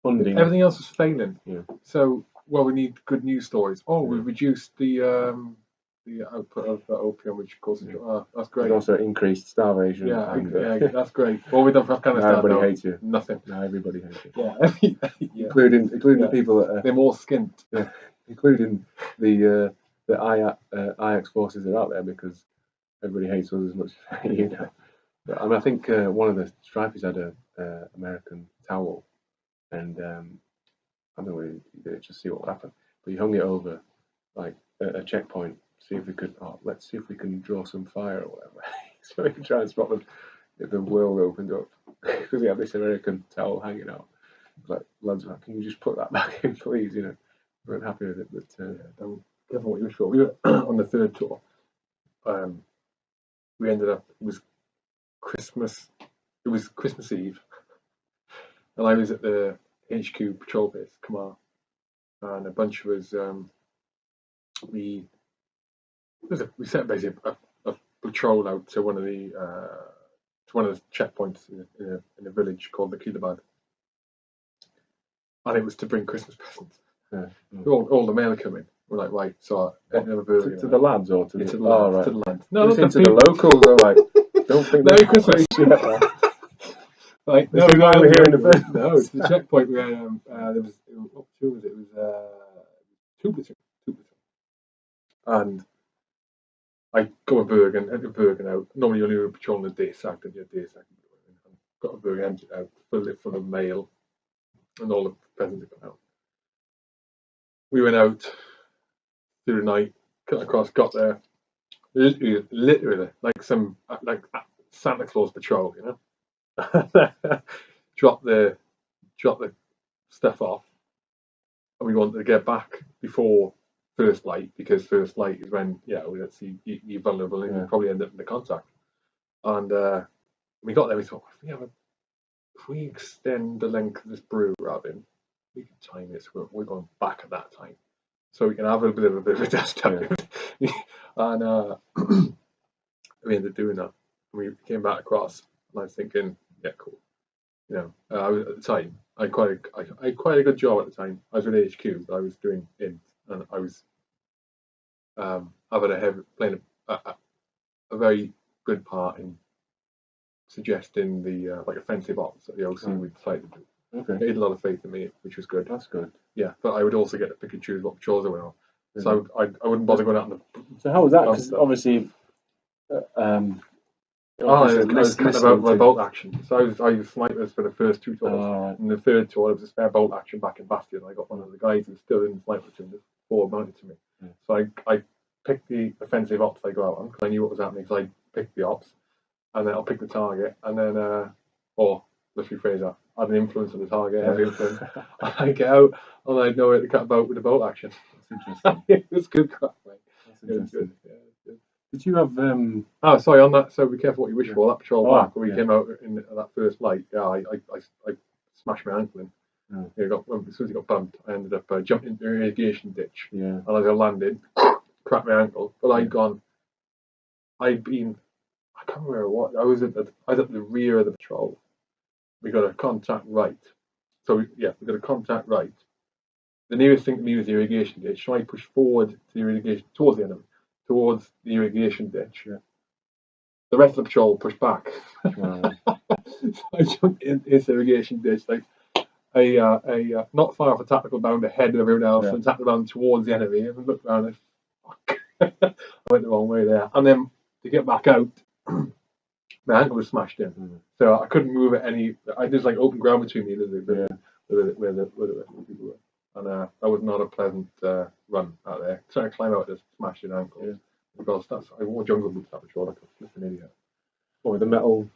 Speaker 1: funding,
Speaker 2: everything else was failing.
Speaker 1: Yeah.
Speaker 2: So we need good news stories. We reduced the output of opium, which causes that's great.
Speaker 1: And also increased starvation.
Speaker 2: Yeah, that's great. What we done for Afghanistan?
Speaker 1: Everybody hates you.
Speaker 2: Nothing.
Speaker 1: No, everybody hates you.
Speaker 2: Yeah.
Speaker 1: Including the people that
Speaker 2: they're more skint.
Speaker 1: Yeah, including the IX forces that are out there, because everybody hates us as much as you know. But, I think one of the stripers had a American towel, and I don't know whether he did it just see what would happen, but he hung it over like a checkpoint, see if we could. Let's see if we can draw some fire or whatever, so we can try and spot them if the world opened up, because he had this American towel hanging out. Like, lads, can you just put that back in, please? We weren't happy with it, but
Speaker 2: Careful what you wish for. We were on the third tour. We ended up. It was Christmas. It was Christmas Eve, and I was at the HQ patrol base, Kamar, and a bunch of us. We set basically a patrol out to one of the checkpoints in a village called the Kilabad, and it was to bring Christmas presents. All the mail coming. We're like, right, so
Speaker 1: to the lads or to the
Speaker 2: lads?
Speaker 1: Right.
Speaker 2: To the lads. No,
Speaker 1: to the locals. Are like, don't think
Speaker 2: Merry Christmas.
Speaker 1: Like, no, we're here in the first.
Speaker 2: No, it's the checkpoint. We had there was two of us. It was two platoon, and I got a Bergen, empty a Bergen out. Normally, you only were patrolling a day sack, and you had day sack. Got a Bergen emptied out, filled it full of mail, and all the presents had come out. We went out through the night, cut across, got there, literally like some Santa Claus patrol, drop the stuff off, and we wanted to get back before first light, because first light is when you're vulnerable and you probably end up in the contact. And we got there, we thought, we have if we extend the length of this brew robin, we can time it. So we're going back at that time, so we can have a bit of a test time. And we ended up doing that. We came back across, and I was thinking, yeah, cool. You know, I was at the time. I had quite a good job at the time. I was with HQ. I was doing int, and I was playing a very good part in suggesting the like offensive ops that the OC would decide to do.
Speaker 1: Okay.
Speaker 2: They had a lot of faith in me, which was good.
Speaker 1: That's good.
Speaker 2: Yeah, but I would also get to pick and choose what patrols I went on. So I wouldn't bother going out.
Speaker 1: So how was that? Because obviously,
Speaker 2: I was cutting about my bolt action. So I was snipers for the first 2 tours.
Speaker 1: Right.
Speaker 2: And the third tour, I was a spare bolt action back in Bastion. I got one of the guys who was still in the sniper team, just forward mounted to me.
Speaker 1: Yeah.
Speaker 2: So I picked the offensive ops I go out on because I knew what was happening. So I picked the ops, and then I'll pick the target, and then or let's rephrase that. I had an influence on the target, heavy influence. I get out, and I know where to cut about with the bolt action.
Speaker 1: That's interesting.
Speaker 2: It was good crap, mate.
Speaker 1: That's
Speaker 2: It was
Speaker 1: interesting.
Speaker 2: good. Yeah, it was good.
Speaker 1: Did you have
Speaker 2: Oh, sorry, on that. So be careful what you wish for. That patrol back when we
Speaker 1: yeah.
Speaker 2: came out in that first light. Yeah, I smashed my ankle in.
Speaker 1: Oh.
Speaker 2: Yeah, as soon as it got bumped, I ended up jumping into an irrigation ditch.
Speaker 1: Yeah.
Speaker 2: And as I landed, cracked my ankle. But I can't remember where it was. I was at the rear of the patrol. We got a contact right. So we got a contact right. The nearest thing to me was the irrigation ditch. So I pushed forward to the irrigation towards the enemy, towards the irrigation ditch.
Speaker 1: Yeah.
Speaker 2: The rest of the patrol pushed back.
Speaker 1: Wow.
Speaker 2: So I jumped into this irrigation ditch, like not far off a tactical bound ahead of everyone else, and tactical bound towards the enemy, and looked around and fuck. I went the wrong way there. And then to get back out, my ankle was smashed in, so I couldn't move it any. I just like open ground between me where the people were, and that was not a pleasant run out there. Trying to climb out this smashed in ankle. Yeah. Because I wore jungle boots that patrol like a flipping idiot.
Speaker 1: Or with the metal.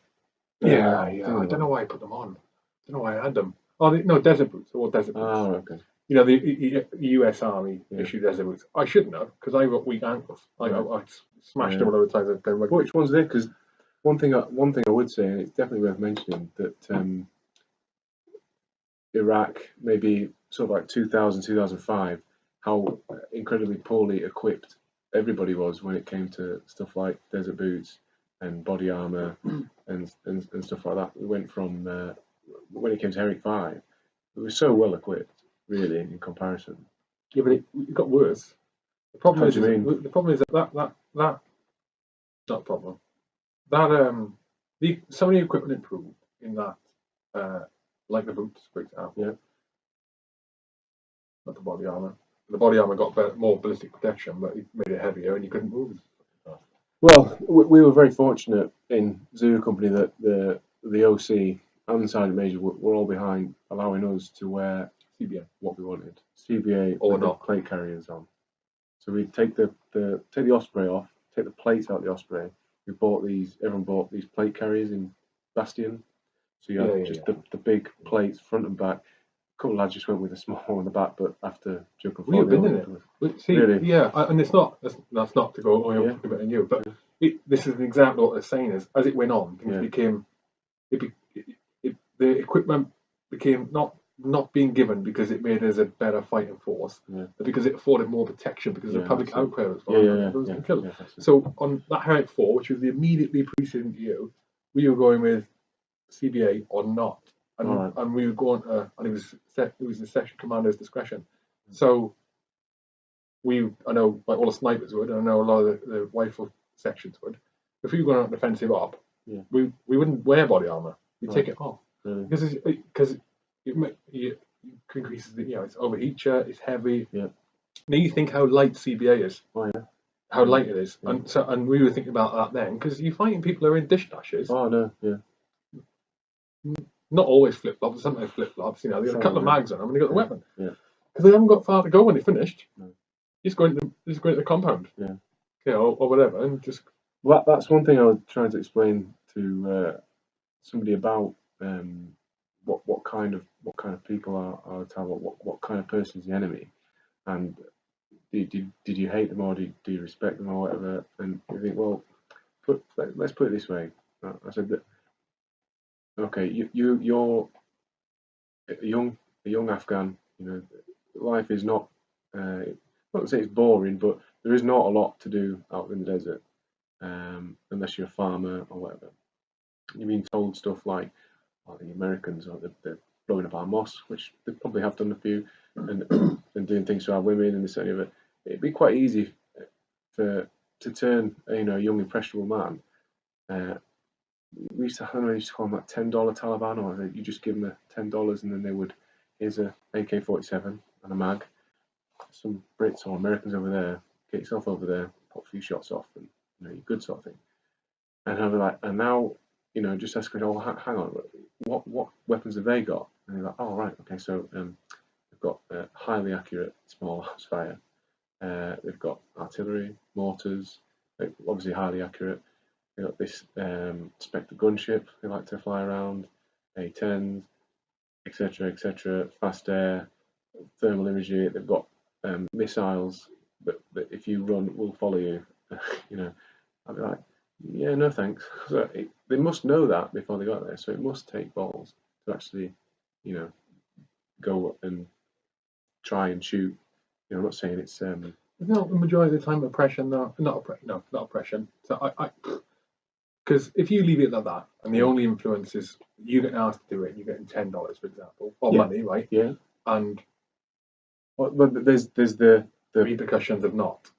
Speaker 2: Yeah. I don't know why I put them on. I don't know why I had them. Oh, no, desert boots. I wore desert boots.
Speaker 1: Oh, okay.
Speaker 2: You know, the US Army issued desert boots. I shouldn't have, because I got weak ankles. I smashed them all the times I've been rugby.
Speaker 1: Which ones did? Because one thing I would say, and it's definitely worth mentioning, that Iraq, maybe sort of like 2000, 2005, how incredibly poorly equipped everybody was when it came to stuff like desert boots and body armor and stuff like that. We went from when it came to Herrick 5, it was so well equipped, really, in comparison.
Speaker 2: Yeah, but it got worse. The problem is that not a problem. That some of the equipment improved in that, like the boots, for example.
Speaker 1: Yeah.
Speaker 2: Not the body armor. The body armor got more ballistic protection, but it made it heavier, and you couldn't move.
Speaker 1: Well, we were very fortunate in Zulu Company that the OC and the Sergeant Major were all behind allowing us to wear
Speaker 2: CBA
Speaker 1: what we wanted, CBA
Speaker 2: or
Speaker 1: with
Speaker 2: not
Speaker 1: the plate carriers on. So we'd take the Osprey off, take the plates out of the Osprey. Everyone bought these plate carriers in Bastion. So you had the big plates front and back. A couple of lads just went with the small one in the back, but after joking,
Speaker 2: we've been in it. See,
Speaker 1: really?
Speaker 2: Yeah, and it's not. That's not to go. You're talking about you, but this is an example of what they're saying is as it went on, things became. The equipment became not being given because it made us a better fighting force, but because it afforded more protection because of the public outcry it was So on that Herrick 4, which was the immediately preceding year, we were going with CBA or not, and we were going and it was the section commander's discretion. So I know like all the snipers would, and I know a lot of the rifle sections would. If we were going on an offensive op, we wouldn't wear body armor. We take it off because it increases the it's overheature, it's heavy.
Speaker 1: Yeah.
Speaker 2: Now you think how light CBA is.
Speaker 1: Oh yeah.
Speaker 2: How light it is, and we were thinking about that then because you're fighting people who are in dish dashes.
Speaker 1: Oh no, yeah.
Speaker 2: Not always flip flops, sometimes flip flops. You know, they got a couple of mags on them and they got the weapon.
Speaker 1: Yeah.
Speaker 2: Because they haven't got far to go when they finished. No. Just go into the compound. Yeah. You know, or whatever, and just.
Speaker 1: Well, that's one thing I was trying to explain to somebody about what kind of people are the target, what kind of person is the enemy, and did you hate them or do you respect them or whatever? And you think, well, let's put it this way. I said that okay, you're a young Afghan. You know, life is not. Not to say it's boring, but there is not a lot to do out in the desert, unless you're a farmer or whatever. You're being told stuff like, "Oh, the Americans are they're blowing up our mosques," which they probably have done a few, and doing things to our women and this and the other. It'd be quite easy for to turn a young impressionable man. We used to, I don't know, we used to call them like $10 Taliban, or you just give them the $10 and then they would, here's a AK-47 and a mag. Some Brits or Americans over there, get yourself over there, put a few shots off, and you're good, sort of thing. And I'll be like, and now, just ask me, oh, hang on, what weapons have they got? And they're like, oh, right, okay, so they've got highly accurate small arms fire. They've got artillery, mortars, obviously highly accurate. They've got this Spectre gunship they like to fly around, A-10s, etc., fast air, thermal imagery. They've got missiles that if you run will follow you. I'd be like, yeah, no thanks. So they must know that before they got there. So it must take balls to actually, go and try and shoot. I'm not saying it's
Speaker 2: no, the majority of the time oppression, not oppression. So because if you leave it like that, and the only influence is you getting asked to do it, you're getting $10, for example, or money, right?
Speaker 1: Yeah.
Speaker 2: And
Speaker 1: but there's the
Speaker 2: repercussions of not.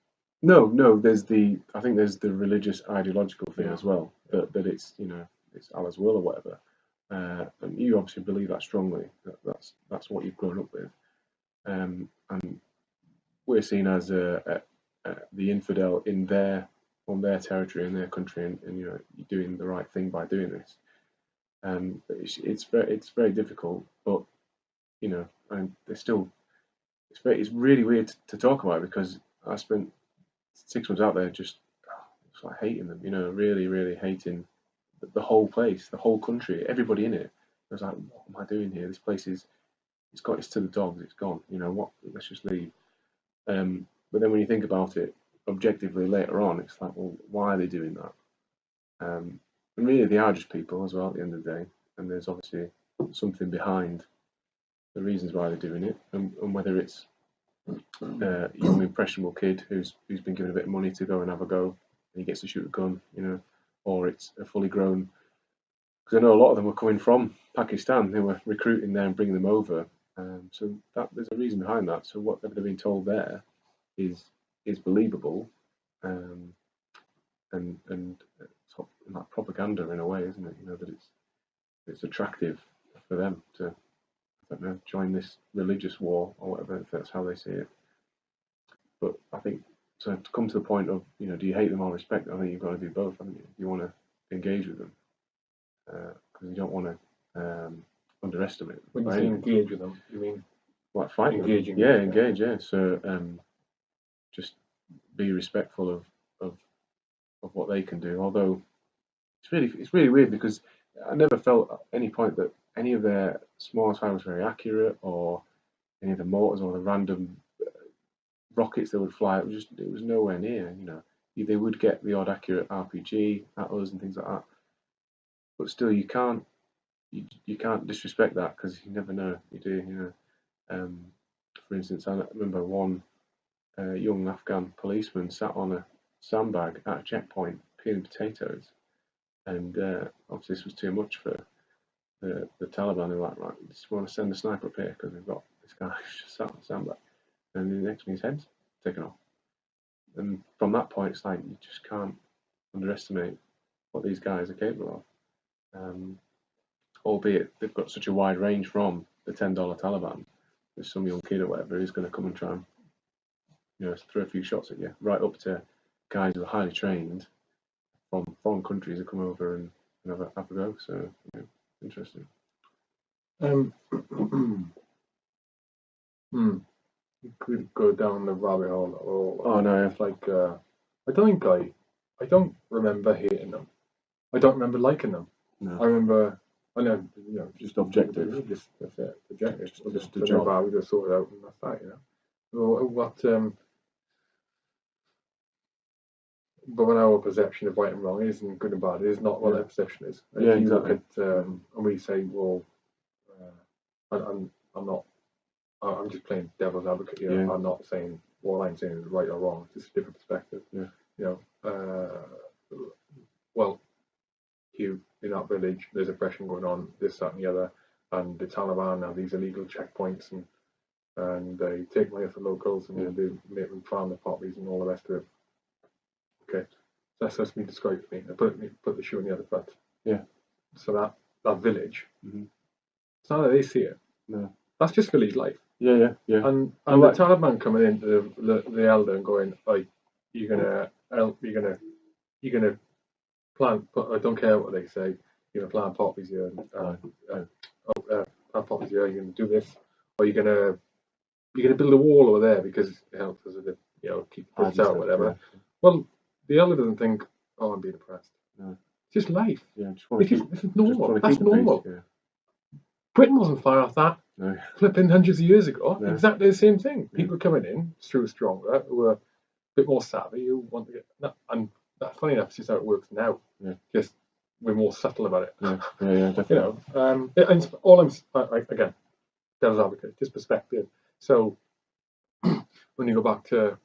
Speaker 1: No, I think there's the religious ideological thing as well, that it's it's Allah's will or whatever, and you obviously believe that strongly. That's what you've grown up with, and we're seen as the infidel on their territory, in their country, and you're doing the right thing by doing this. But it's very difficult, but and there's still it's really weird to talk about, because I spent 6 months out there just like hating them, really, really hating the whole place, the whole country, everybody in it. I was like, what am I doing here? This place it's to the dogs, it's gone. What? Let's just leave. But then when you think about it objectively later on, it's like, well, why are they doing that? And really, they are just people as well at the end of the day, and there's obviously something behind the reasons why they're doing it, and whether it's a young impressionable kid who's been given a bit of money to go and have a go, and he gets to shoot a gun, or it's a fully grown. Because I know a lot of them were coming from Pakistan. They were recruiting there and bringing them over. So there's a reason behind that. So what they've been told there is believable, and sort of like propaganda in a way, isn't it? That it's attractive for them to, I don't know, join this religious war or whatever, if that's how they see it. But I think, so to come to the point of, do you hate them or respect them? I think you've got to do both, haven't you? You want to engage with them, because you don't want to underestimate them.
Speaker 2: When you say engage with them, you mean
Speaker 1: like fighting?
Speaker 2: Engaging.
Speaker 1: Yeah, engage. Yeah. So just be respectful of what they can do. Although it's really weird, because I never felt at any point that any of their small fire was very accurate, or any of the mortars or the random rockets that would fly. It was nowhere near. They would get the odd accurate RPG at us and things like that, but still you can't disrespect that, because you never know. You do. For instance, I remember one young Afghan policeman sat on a sandbag at a checkpoint peeling potatoes, and obviously this was too much for the Taliban. They were like, right, we just want to send a sniper up here, because we've got this guy just sat on a sandbag, and the next thing his head's taken off. And from that point, it's like you just can't underestimate what these guys are capable of. Albeit they've got such a wide range, from the $10 Taliban, there's some young kid or whatever who's going to come and try and throw a few shots at you, right up to guys who are highly trained from foreign countries who come over and have a go. So interesting.
Speaker 2: You could go down the rabbit hole.
Speaker 1: Oh no!
Speaker 2: It's like I don't remember hating them. I don't remember liking them.
Speaker 1: No.
Speaker 2: I know,
Speaker 1: just objective.
Speaker 2: That's it. Objective.
Speaker 1: Just the job.
Speaker 2: We just sort it out, and that's that. What but when our perception of right and wrong isn't good and bad, it is not what their perception is. And
Speaker 1: Yeah,
Speaker 2: if you
Speaker 1: exactly.
Speaker 2: look at and we say, well, I'm not. I'm just playing devil's advocate here.
Speaker 1: Yeah.
Speaker 2: I'm not saying what I'm saying is right or wrong. It's just a different perspective.
Speaker 1: Yeah.
Speaker 2: You know, well, Hugh, in that village, there's oppression going on, this, that, and the other, and the Taliban have these illegal checkpoints, and they take money off the locals, and they make them farm the poppies and all the rest of it. Okay, so that's me described to me. I put the shoe on the other foot.
Speaker 1: Yeah.
Speaker 2: So that village,
Speaker 1: mm-hmm.
Speaker 2: It's not how they see it.
Speaker 1: No.
Speaker 2: That's just village life.
Speaker 1: Yeah.
Speaker 2: And the Taliban coming into the elder and going, like, you're gonna plant. I don't care what they say. You're gonna plant poppies here, plant poppies here. You're gonna do this, or you're gonna build a wall over there because it helps us with keep the Brits out, or whatever. Yeah. Well, the elder doesn't think, oh, I'm being oppressed. No. It's just life. Yeah, this is normal. That's normal. Yeah. Britain wasn't far off that. No. Flipping hundreds of years ago, exactly the same thing. People coming in, through stronger, who are a bit more savvy, who want to get and that. Funny enough, it's just how it works now. Yeah. Just we're more subtle about it. Yeah, definitely. And all again, devil's advocate, just perspective. So when you go back to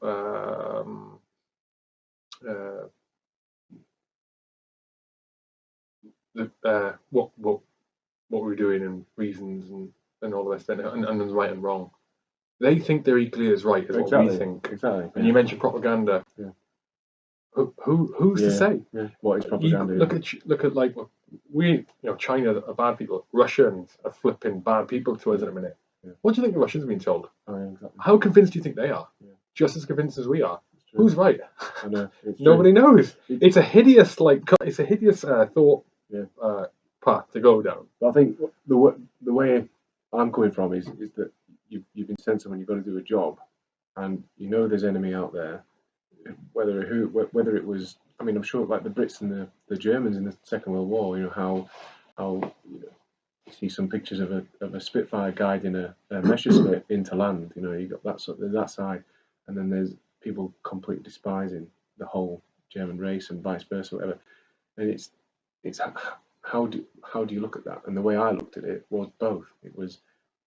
Speaker 2: what we're doing and reasons and all the rest of it, and right and wrong. They think they're equally as right as what we think. Exactly. And you mentioned propaganda. Yeah. Who's to say? Yeah. What is propaganda? Look at like we, China are bad people. Russians are flipping bad people to us in a minute. Yeah. What do you think the Russians are being told? Oh, yeah, exactly. How convinced do you think they are? Yeah. Just as convinced as we are. Who's right? I know. Nobody knows. It's a hideous thought path to go down. But
Speaker 1: I think the way I'm coming from is that you've been sent someone, you've got to do a job, and there's enemy out there. Whether it was, I mean, I'm sure like the Brits and the Germans in the Second World War, how you see some pictures of a Spitfire guiding a Messerschmitt into land. You got that side, and then there's people completely despising the whole German race and vice versa, whatever. And it's how do you look at that? And the way I looked at it was both. It was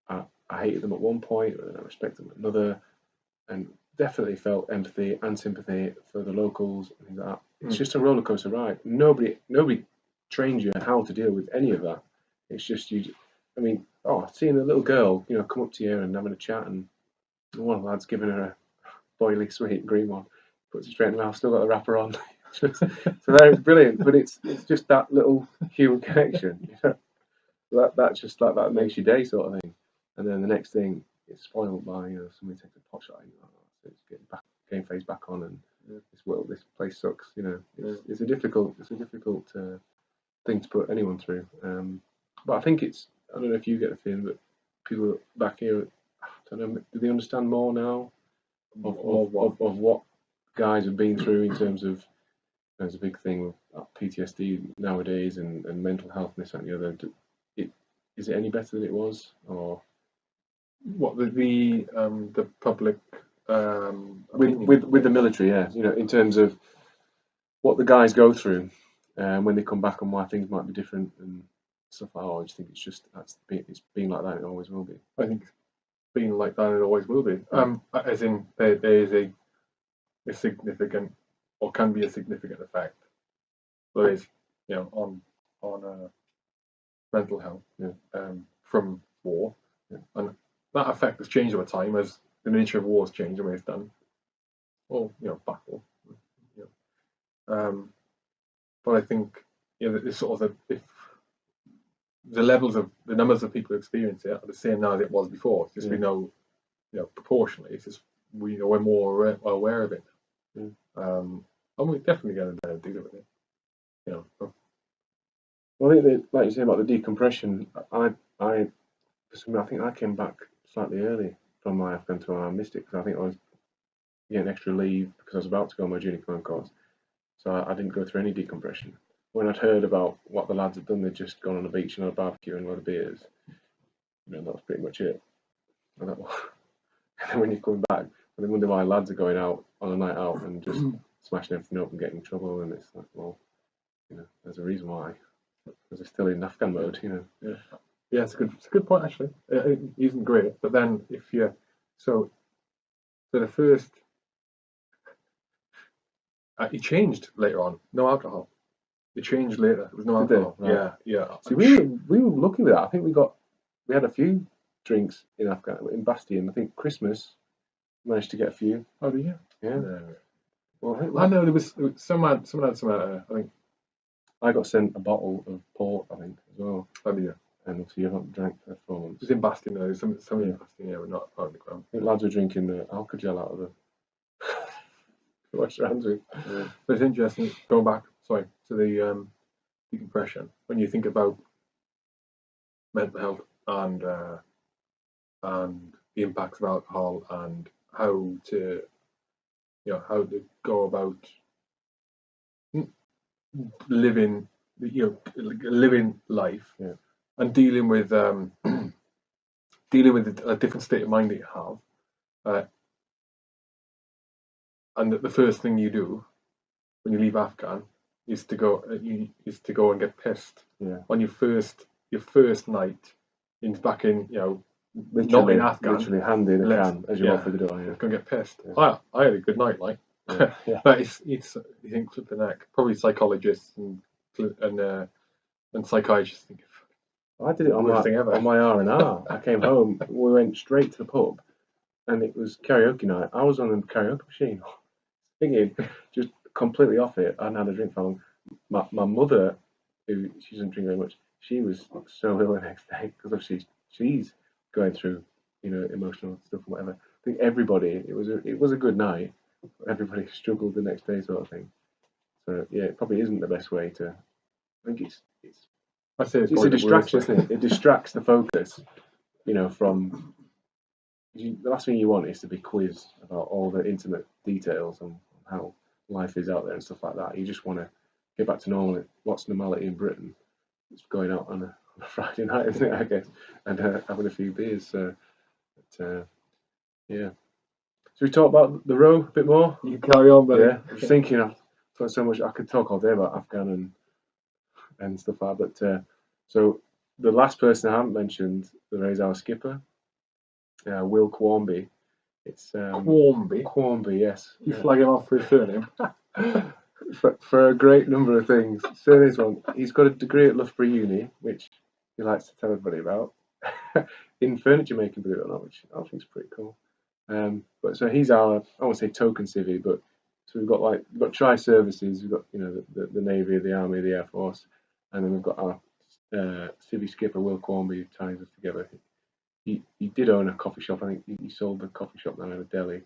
Speaker 1: I hated them at one point, and I respect them at another, and definitely felt empathy and sympathy for the locals and things like that. It's just a roller coaster ride. Nobody trains you how to deal with any of that. It's just seeing a little girl, come up to you and having a chat, and one of the lads giving her a boily sweet green one, puts it straight in the mouth, still got the wrapper on. So that is brilliant, but it's just that little human connection. That just like that makes your day, sort of thing. And then the next thing, it's spoiled by somebody takes a pot shot at you. So it's getting game phase back on, and this place sucks. It's a difficult thing to put anyone through. But I think I don't know if you get the feeling that people back here, I don't know, do they understand more now of what guys have been through in terms of, there's a big thing with PTSD nowadays and mental health and this and the other. Is it any better than it was, or
Speaker 2: what the public
Speaker 1: with the military? Yeah, in terms of what the guys go through when they come back and why things might be different and stuff like that. I just think it's been like that. It always will be.
Speaker 2: I think it's been like that. It always will be. As in there is a significant, or can be a significant effect. There is, on mental health from war, and that effect has changed over time as the nature of war has changed the way it's done. Or battle. But I think it's sort of if the numbers of people who experience it are the same now as it was before. It's just we know, proportionally. It's just we're more aware of it. And we're definitely going to deal with it.
Speaker 1: Well, I think like you say about the decompression, I think I came back slightly early from my Afghan tour, and I missed it because I think I was getting extra leave because I was about to go on my junior command course, so I didn't go through any decompression. When I'd heard about what the lads had done, they'd just gone on a beach and had a barbecue and a lot of beers. That was pretty much it. And then when you come back, and they wonder why lads are going out on a night out and just smashing everything up and getting in trouble, and it's like, well, there's a reason why, because they're still in Afghan mode,
Speaker 2: Yeah, it's a good point actually. It isn't great, but then if you so the first it changed later on. No alcohol. It changed later. There was no alcohol.
Speaker 1: Right.
Speaker 2: Yeah.
Speaker 1: See, we were lucky with that. I think we had a few drinks in Bastion. I think Christmas managed to get a few.
Speaker 2: Oh, did you?
Speaker 1: Yeah.
Speaker 2: No.
Speaker 1: Well,
Speaker 2: I know there was someone had some. I think
Speaker 1: I got sent a bottle of port, I think, as well.
Speaker 2: Oh, yeah.
Speaker 1: And obviously you haven't drank for 4 months.
Speaker 2: It was in Bastion though. Some in Bastion, yeah, we're not on the ground.
Speaker 1: I think lads were drinking the alcohol out of the wash your hands with.
Speaker 2: Yeah. But it's interesting, going back, to the decompression, when you think about mental health and the impacts of alcohol and how to go about living life, and dealing with a different state of mind that you have, and the first thing you do when you leave Afghan is to go and get pissed on your first night back in not in Afghan,
Speaker 1: literally handing a can as you walk through the door.
Speaker 2: Go and get pissed. I had a good night, like. But it's you think flip the neck. Probably psychologists and psychiatrists think
Speaker 1: I did it on my R&R. I came home, we went straight to the pub, and it was karaoke night. I was on the karaoke machine, singing, just completely off it. I hadn't had a drink for long. My mother, who she doesn't drink very much, she was so ill the next day because obviously she's going through emotional stuff and whatever. I think everybody, it was a good night. Everybody struggled the next day, sort of thing. So yeah, it probably isn't the best way to. I think it's a distraction, isn't it? It distracts the focus, from. The last thing you want is to be quizzed about all the intimate details on how life is out there and stuff like that. You just want to get back to normal. What's normality in Britain? It's going out on a Friday night, isn't it? I guess, and having a few beers. Yeah. Should we talk about the row a bit more?
Speaker 2: You carry on, buddy.
Speaker 1: Yeah, I was thinking I've got so much. I could talk all day about Afghan and stuff like that. But so the last person I haven't mentioned, is our skipper, Will Quornby. It's Quornby, yes.
Speaker 2: You flag him off for his surname.
Speaker 1: for a great number of things. So this one, he's got a degree at Loughborough Uni, which he likes to tell everybody about, in furniture making, believe it or not, which I think is pretty cool. But so he's our, I won't say token civvy, but so we've got tri-services. We've got the Navy, the Army, the Air Force, and then we've got our civvy skipper Will Quornby, who ties us together. He did own a coffee shop. I think he sold the coffee shop now in a deli.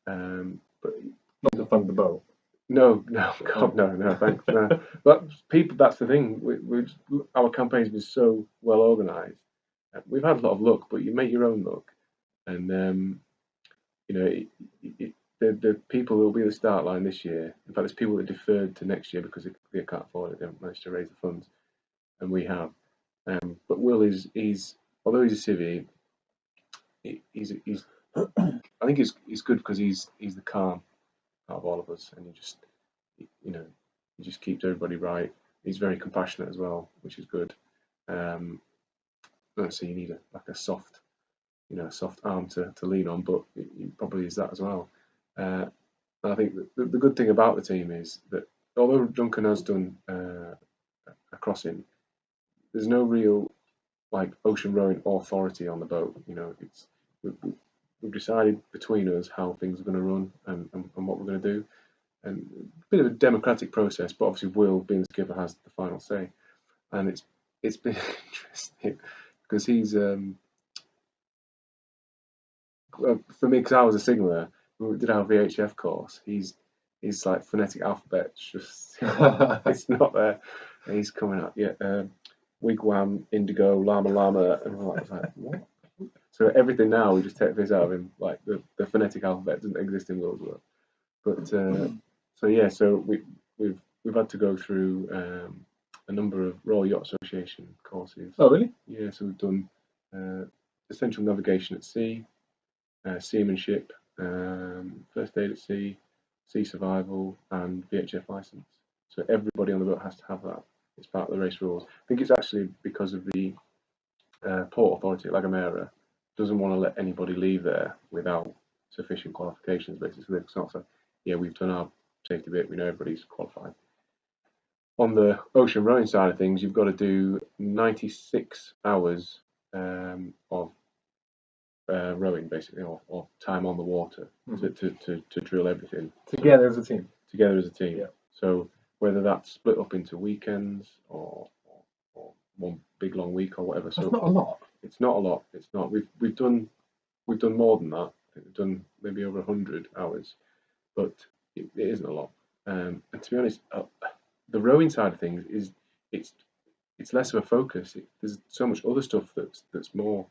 Speaker 1: But
Speaker 2: not to fund the boat.
Speaker 1: No, God, no, thanks. No. But people, that's the thing. Our campaign's been so well organised. We've had a lot of luck, but you make your own luck, and the people who will be the start line this year. In fact, there's people that deferred to next year because they can't afford it. They haven't managed to raise the funds, and we have. But Will he's although he's a civvy, he's I think he's good because he's the calm out of all of us, and he just keeps everybody right. He's very compassionate as well, which is good. So you need a soft arm to lean on, but he probably is that as well. And I think the good thing about the team is that although Duncan has done a crossing, there's no real ocean rowing authority on the boat. We've decided between us how things are going to run and what we're going to do, and a bit of a democratic process. But obviously, Will, being the skipper, has the final say, and it's been interesting because he's for me, because I was a signaller, we did our VHF course. He's like phonetic alphabet, just it's not there. And he's coming up, wigwam, indigo, llama, and I was like, what? So everything now we just take this out of him, like the phonetic alphabet doesn't exist in Will's world. But so we've had to go through a number of Royal Yacht Association courses.
Speaker 2: Oh, really?
Speaker 1: Yeah, so we've done essential navigation at sea, seamanship, first aid at sea, sea survival, and VHF license. So everybody on the boat has to have that. It's part of the race rules. I think it's actually because of the port authority at La Gomera doesn't want to let anybody leave there without sufficient qualifications. Basically, it's not so. Yeah, we've done our safety bit. We know everybody's qualified. On the ocean rowing side of things, you've got to do 96 hours of rowing, basically, or time on the water to drill everything
Speaker 2: together as a team.
Speaker 1: Together as a team.
Speaker 2: Yeah.
Speaker 1: So whether that's split up into weekends or one big long week or whatever.
Speaker 2: That's not a lot.
Speaker 1: It's not a lot. It's not. We've done more than that. I think we've done maybe over 100 hours, but it isn't a lot. And to be honest, the rowing side of things it's less of a focus. There's so much other stuff that's more.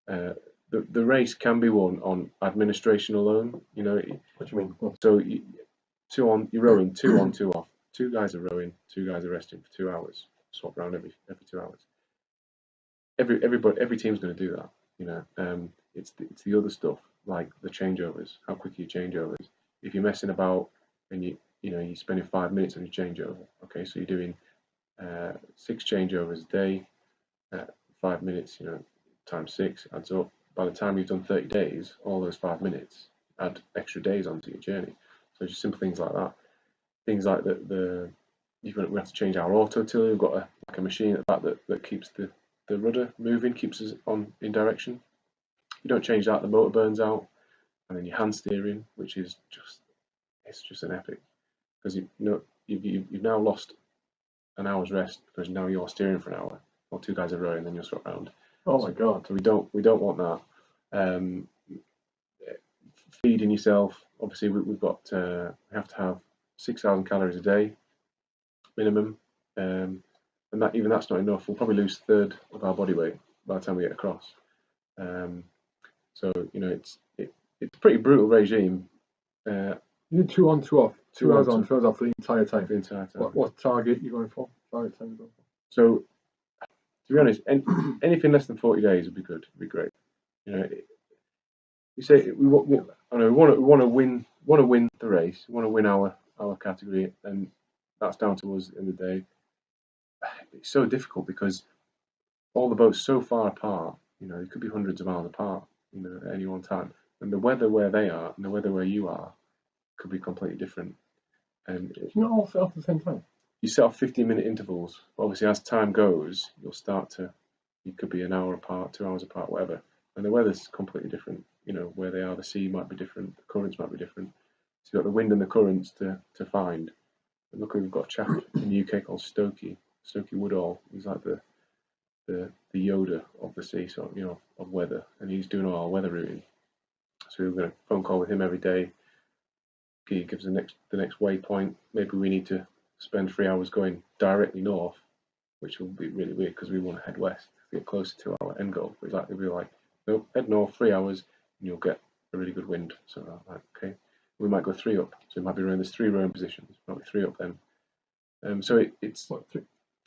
Speaker 1: The race can be won on administration alone. You know.
Speaker 2: What do you mean?
Speaker 1: So you're rowing 2 on 2 off. 2 guys are rowing, 2 guys are resting for 2 hours. Swap around every 2 hours. Every team's going to do that. You know, it's the other stuff like the changeovers. How quick are your changeovers? If you're messing about and you're spending 5 minutes on your changeover. Okay, so you're doing 6 changeovers a day, 5 minutes. Times 6 adds up. By the time you've done 30 days, all those 5 minutes add extra days onto your journey. So just simple things like that. Things like we have to change our auto tiller. We've got a machine at the back that keeps the rudder moving, keeps us in direction. You don't change that, the motor burns out. And then your hand steering, which is just an epic, because you've now lost an hour's rest because now you're steering for an hour, or 2 guys are rowing, then you'll swap round.
Speaker 2: Oh my god!
Speaker 1: So we don't want that. Feeding yourself, obviously we have to have 6,000 calories a day minimum, and that's not enough. We'll probably lose a third of our body weight by the time we get across. So it's a pretty brutal regime.
Speaker 2: You do 2 on 2 off, 2 hours on, 2 hours off for the entire time. What target are you going for? Target time you going for?
Speaker 1: So to be honest, anything less than 40 days would be good. Would be great. You say we want to win the race. We want to win our category, and that's down to us in the day. It's so difficult because all the boats so far apart. It could be hundreds of miles apart. At any one time, and the weather where they are and the weather where you are could be completely different. And
Speaker 2: it's not all set off at the same time.
Speaker 1: You set off 15-minute intervals. Obviously, as time goes, you could be an hour apart, 2 hours apart, whatever. And the weather's completely different. Where they are, the sea might be different, the currents might be different. So you've got the wind and the currents to find. And luckily, we've got a chap in the UK called Stokey Woodall. He's like the Yoda of the sea, of weather, and he's doing all our weather routing. So we're going to phone call with him every day. He gives the next waypoint. Maybe we need to spend 3 hours going directly north, which will be really weird because we want to head west to get closer to our end goal. We'd be like, nope, head north 3 hours, and you'll get a really good wind. So okay, we might go 3 up. So it might be around there's 3 rowing positions, probably 3 up then. So it's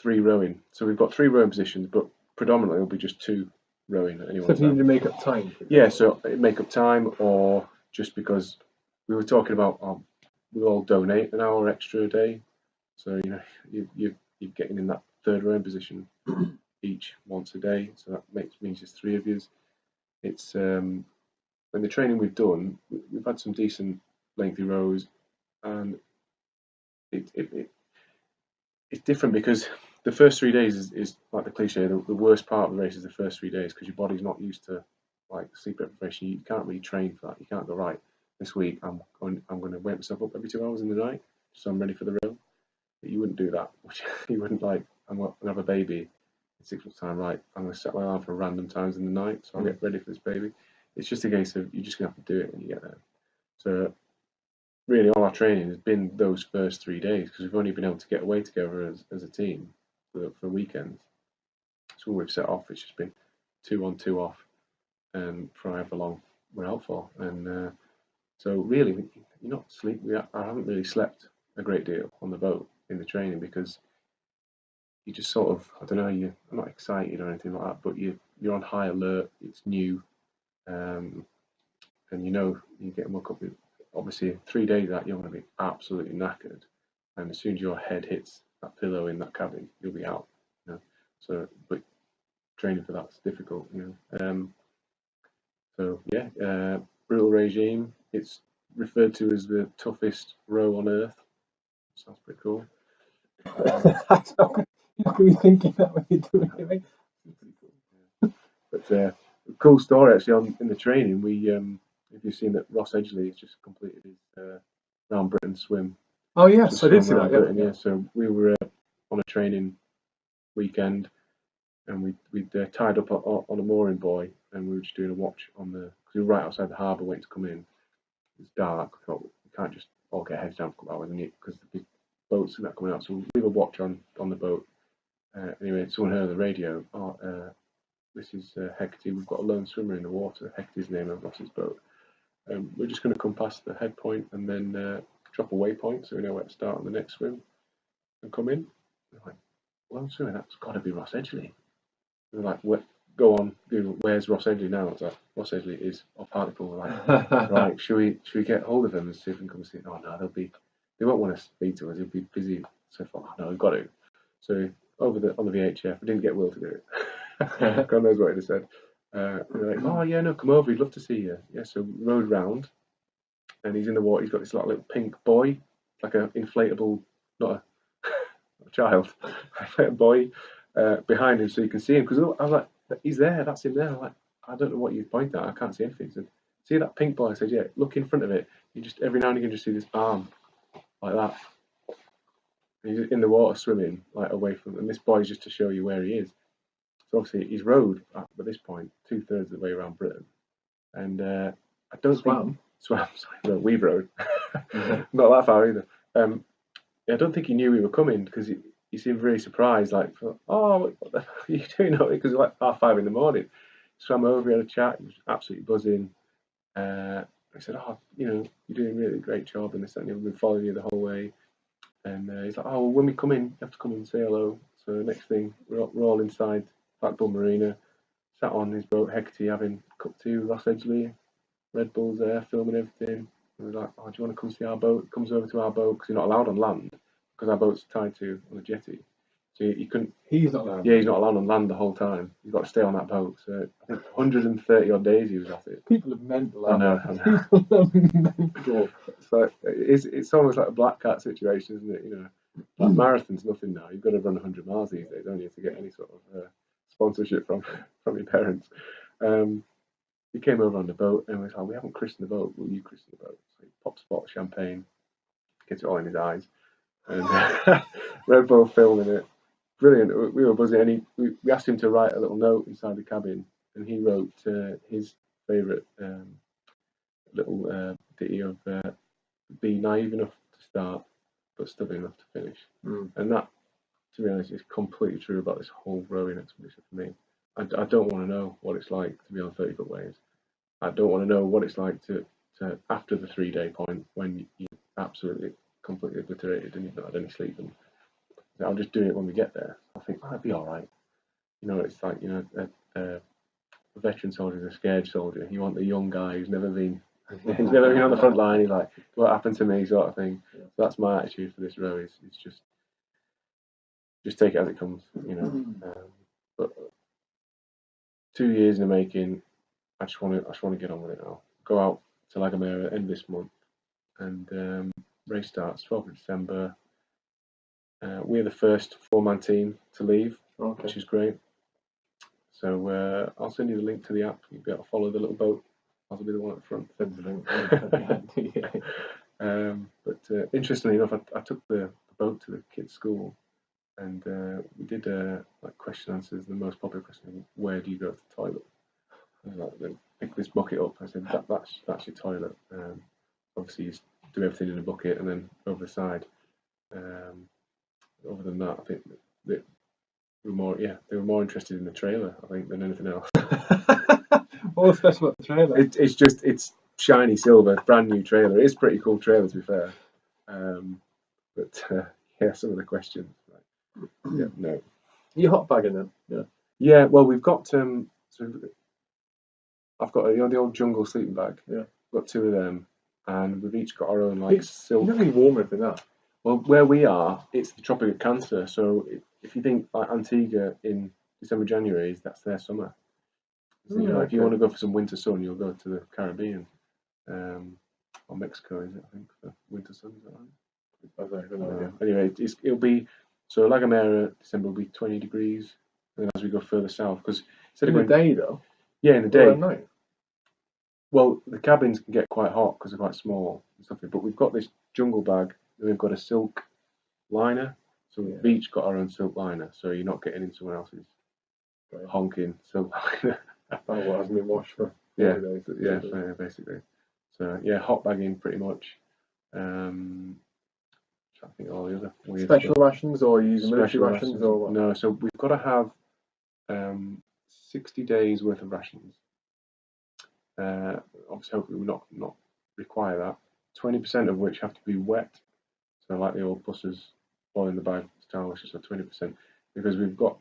Speaker 1: 3 rowing. So we've got 3 rowing positions, but predominantly it'll be just 2 rowing at any one time.
Speaker 2: So you need to make up time.
Speaker 1: Yeah, so make up time, or just because we were talking about we all donate an hour extra a day. So you're getting in that 3rd rowing position each once a day. So that means there's 3 of you. It's in the training we've done, we've had some decent lengthy rows, and it's different because the first 3 days is like the cliche. The worst part of the race is the first 3 days because your body's not used to like sleep deprivation. You can't really train for that. You can't go right. This week I'm going to wake myself up every 2 hours in the night so I'm ready for the row. But you wouldn't do that. You wouldn't I'm going to have a baby in 6 months' time. Right, I'm going to set my alarm for random times in the night so I'll get ready for this baby. It's just a case of you're just going to have to do it when you get there. So really all our training has been those first 3 days because we've only been able to get away together as a team for weekends. So when we've set off, it's just been 2 on 2 off for however long we're out for. And so really, you're not sleeping. I haven't really slept a great deal on the boat in the training because you just sort of, I don't know, I'm not excited or anything like that, but you're on high alert. It's new, and you're getting woke up obviously 3 days out, you're going to be absolutely knackered, and as soon as your head hits that pillow in that cabin, you'll be out. You know? So, but training for that's difficult. You know. So yeah, brutal regime. It's referred to as the toughest row on earth. Sounds pretty cool.
Speaker 2: You're not going to be thinking that when you're doing it, mate.
Speaker 1: But a cool story actually in the training. We if you've seen that Ross Edgley has just completed his round Britain swim.
Speaker 2: Oh yes, I did see that.
Speaker 1: Britain, yeah. So we were on a training weekend, and we'd tied up on a mooring buoy, and we were just doing a watch on the, because we were right outside the harbour waiting to come in. It's dark. We thought we can't just all get heads down to come out with it because the big boats are not coming out. So we leave a watch on the boat. Anyway, someone heard on the radio, this is Hecate. We've got a lone swimmer in the water. Hecate's the name of Ross's boat. We're just going to come past the head point and then drop a waypoint so we know where to start on the next swim and come in. We're like, lone swimmer, that's got to be Ross Edgley. We're like, go on, Google, where's Ross Edgley now? It's like, Ross Edgley is off Hartlepool. We're like, right, should we get hold of him and see if we can come see? Oh no, they won't want to speak to us. He'll be busy. So far, no, we've got to. So on the VHF, we didn't get Will to do it. God knows what he'd have said. We're like, oh yeah, no, come over. He'd love to see you. Yeah, so we rode round, and he's in the water. He's got this little pink buoy, like an inflatable, not a child, inflatable buoy behind him, so you can see him. Because I was like, he's there. That's him there. I'm like, I don't know what you point at. I can't see anything. He said, see that pink buoy? I said, yeah. Look in front of it. You just every now and again just see this arm like that. And he's in the water swimming like away from, and this buoy's just to show you where he is. So obviously he's rowed at this point 2/3 of the way around Britain, and I don't think swam. Sorry, no, we've rowed, not that far either. I don't think he knew we were coming because he seemed very surprised. Like, oh, what the hell are you doing? Because it was like 5:30 in the morning. Swam over, he had a chat. He was absolutely buzzing. I said, oh, you're doing a really great job, and this and we've been following you the whole way. And he's like, oh, well, when we come in, you have to come in and say hello. So the next thing, we're all inside Blackpool Marina, sat on his boat, Hecate, having cup 2, Ross Edgley, Red Bull's there, filming everything. And we're like, oh, do you want to come see our boat? Comes over to our boat, because you're not allowed on land, because our boat's tied to on a jetty. So you couldn't.
Speaker 2: He's not allowed.
Speaker 1: Yeah, he's not allowed on land the whole time. He's got to stay on that boat. So I think 130 odd days he was at it.
Speaker 2: People are mental.
Speaker 1: I know.
Speaker 2: People are mental.
Speaker 1: So it's almost like a black cat situation, isn't it? Like marathon's nothing now. You've got to run 100 miles these days, don't you, to get any sort of sponsorship from your parents. He came over on the boat and was like, we haven't christened the boat. Will you christen the boat? So he pops a bottle of champagne, gets it all in his eyes, and Red Bull filming it. Brilliant. We were buzzing, and we asked him to write a little note inside the cabin, and he wrote his favourite little ditty of be naive enough to start, but stubborn enough to finish. And that, to be honest, is completely true about this whole rowing expedition for me. I don't want to know what it's like to be on 30-foot waves. I don't want to know what it's like to after the 3-day point when you're absolutely completely obliterated and you've not had any sleep. And I'll just do it when we get there. I think that'd be all right. It's like a veteran soldier is a scared soldier. You want the young guy who's never been on the front line. He's like, what happened to me, sort of thing. Yeah. So that's my attitude for this row. It's just take it as it comes. But 2 years in the making. I just want to get on with it now. Go out to La Gomera end this month, and race starts 12th of December. We're the first 4-man team to leave, which is great. So I'll send you the link to the app. You'll be able to follow the little boat. I'll be the one at the front. Send the link. But interestingly enough, I took the boat to the kids' school, and we did like question answers. The most popular question: where do you go to the toilet? I was like, then pick this bucket up. I said, that's your toilet. Obviously, you do everything in a bucket and then over the side. Other than that, I think they were more interested in the trailer, I think, than anything else.
Speaker 2: What's special about the trailer?
Speaker 1: It's shiny silver, brand new trailer. It is a pretty cool trailer, to be fair. But some of the questions, no.
Speaker 2: You hot bagging them? Yeah.
Speaker 1: Yeah. Well, we've got I've got the old jungle sleeping bag.
Speaker 2: Yeah.
Speaker 1: Got 2 of them. and we've each got our own like
Speaker 2: It's
Speaker 1: silk.
Speaker 2: not really warmer than that.
Speaker 1: Well, where we are, it's the Tropic of Cancer. So if you think like Antigua in December, January, that's their summer. So, you know, if you want to go for some winter sun, you'll go to the Caribbean, or Mexico, is it? I think for winter sun. Is that right?
Speaker 2: I don't know.
Speaker 1: Anyway, it'll be so La Gomera, December will be 20 degrees, and as we go further south, because
Speaker 2: in the day though.
Speaker 1: Yeah, in the day.
Speaker 2: Or at night.
Speaker 1: Well, the cabins can get quite hot because they're quite small and stuff. But we've got this jungle bag, and we've got a silk liner. So we've each got our own silk liner, so you're not getting in someone else's honking silk liner.
Speaker 2: What hasn't been washed for
Speaker 1: days. Yeah, basically. So yeah, hot bagging pretty much. I think all the other weird
Speaker 2: special
Speaker 1: stuff.
Speaker 2: rations, or use military rations, or what?
Speaker 1: No, so we've got to have 60 days worth of rations. Obviously, hopefully, we not require that. 20% of which have to be wet. So, like the old buses, boil in the bag style, which is 20%. Because we've got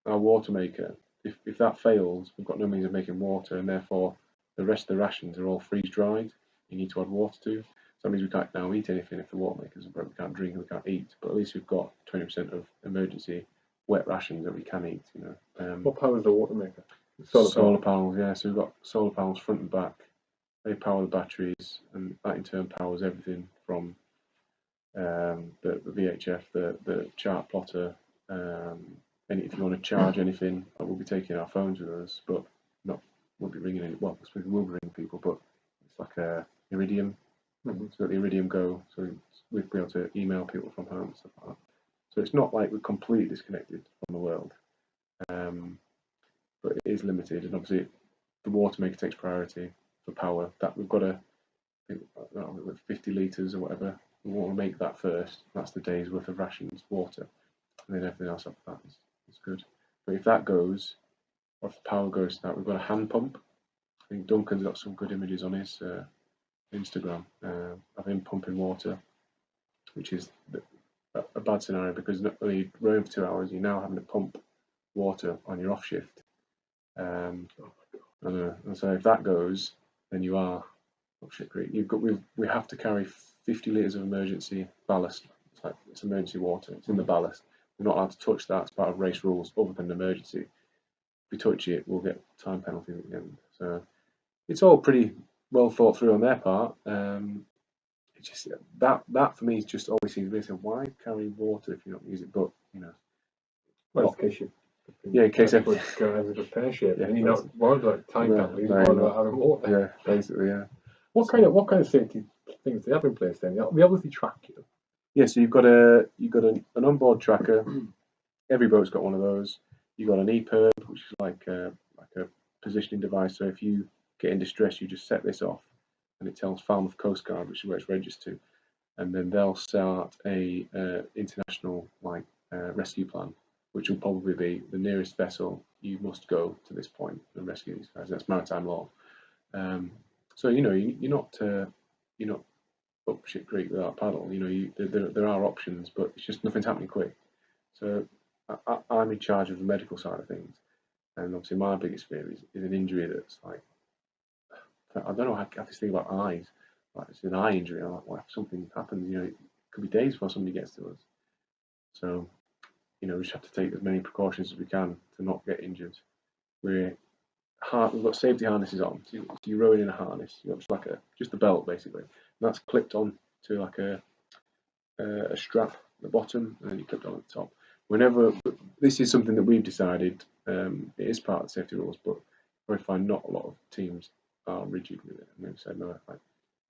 Speaker 1: our water maker. If that fails, we've got no means of making water, and therefore the rest of the rations are all freeze dried. You need to add water to. So that means we can't now eat anything if the water maker's broke. We can't drink, we can't eat. But at least we've got 20% of emergency wet rations that we can eat. You know.
Speaker 2: What powers the water maker?
Speaker 1: Solar panels, yeah. So we've got solar panels front and back. They power the batteries, and that in turn powers everything from the VHF, the chart plotter. And if you want to charge anything, we'll be taking our phones with us, but won't be ringing any. Well, we will be ringing people, but it's like a Iridium.
Speaker 2: Mm-hmm.
Speaker 1: So the Iridium Go, so we'll be able to email people from home and stuff like that. So it's not like we're completely disconnected from the world, but it is limited, and obviously the water maker takes priority for power. That we've got 50 litres or whatever. We want to make that first. That's the day's worth of rations, water, and then everything else after that is good. But if that goes, or if the power goes to that, we've got a hand pump. I think Duncan's got some good images on his Instagram of him pumping water, which is a bad scenario because not only rowing for 2 hours, you're now having to pump water on your off shift. And so if that goes, then you are up shit creek. We have to carry 50 litres of emergency ballast. It's emergency water. It's in the ballast. We're not allowed to touch that as part of race rules, other than emergency. If we touch it, we'll get time penalties at the end. So it's all pretty well thought through on their part. It's just that for me is just always seems to be why carry water if you're not using it? But you know,
Speaker 2: well, in case you.
Speaker 1: Yeah, in case
Speaker 2: everyone goes into pear shape, and you're not worried about time penalties, you're worried about having water.
Speaker 1: Yeah, basically, yeah.
Speaker 2: What kind of safety things do they have in place then? They obviously track you.
Speaker 1: Yeah, so you've got an onboard tracker. Every boat's got one of those. You've got an EPIRB, which is like a positioning device. So if you get in distress, you just set this off, and it tells Falmouth Coast Guard, which is where it's registered to, and then they'll start a international rescue plan, which will probably be the nearest vessel. You must go to this point and rescue these guys. That's maritime law. So you know you're not up shit creek without a paddle. You know there are options, but it's just nothing's happening quick. So I'm in charge of the medical side of things, and obviously my biggest fear is an injury that's like I don't know how this thing about eyes. Like it's an eye injury. I'm like, well, if something happens, you know, it could be days before somebody gets to us. So you know, we just have to take as many precautions as we can to not get injured. We've got safety harnesses on. So you're rowing in a harness. You've got just a belt basically, and that's clipped on to like a strap at the bottom, and then you clip it on at the top. Whenever this is something that we've decided, it is part of the safety rules, but I find not a lot of teams are rigid with it, and they've said no,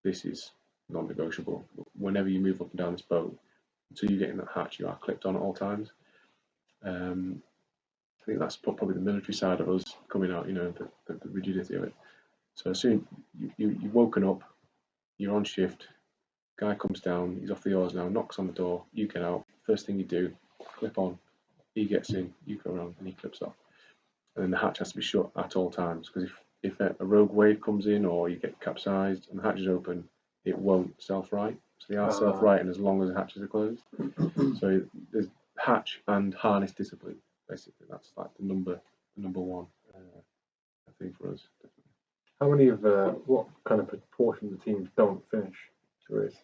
Speaker 1: this is non-negotiable. Whenever you move up and down this boat, until you get in that hatch, you are clipped on at all times. I think that's probably the military side of us coming out, you know, the rigidity of it. So as soon you've woken up, you're on shift, guy comes down, he's off the oars now, knocks on the door, you get out, first thing you do, clip on, he gets in, you go around and he clips off. And then the hatch has to be shut at all times, because if a rogue wave comes in or you get capsized and the hatch is open, it won't self-right. So they are self-righting as long as the hatches are closed. So there's hatch and harness discipline, basically. That's like the number one thing for us. Definitely.
Speaker 2: How many of what kind of proportion of the teams don't finish the race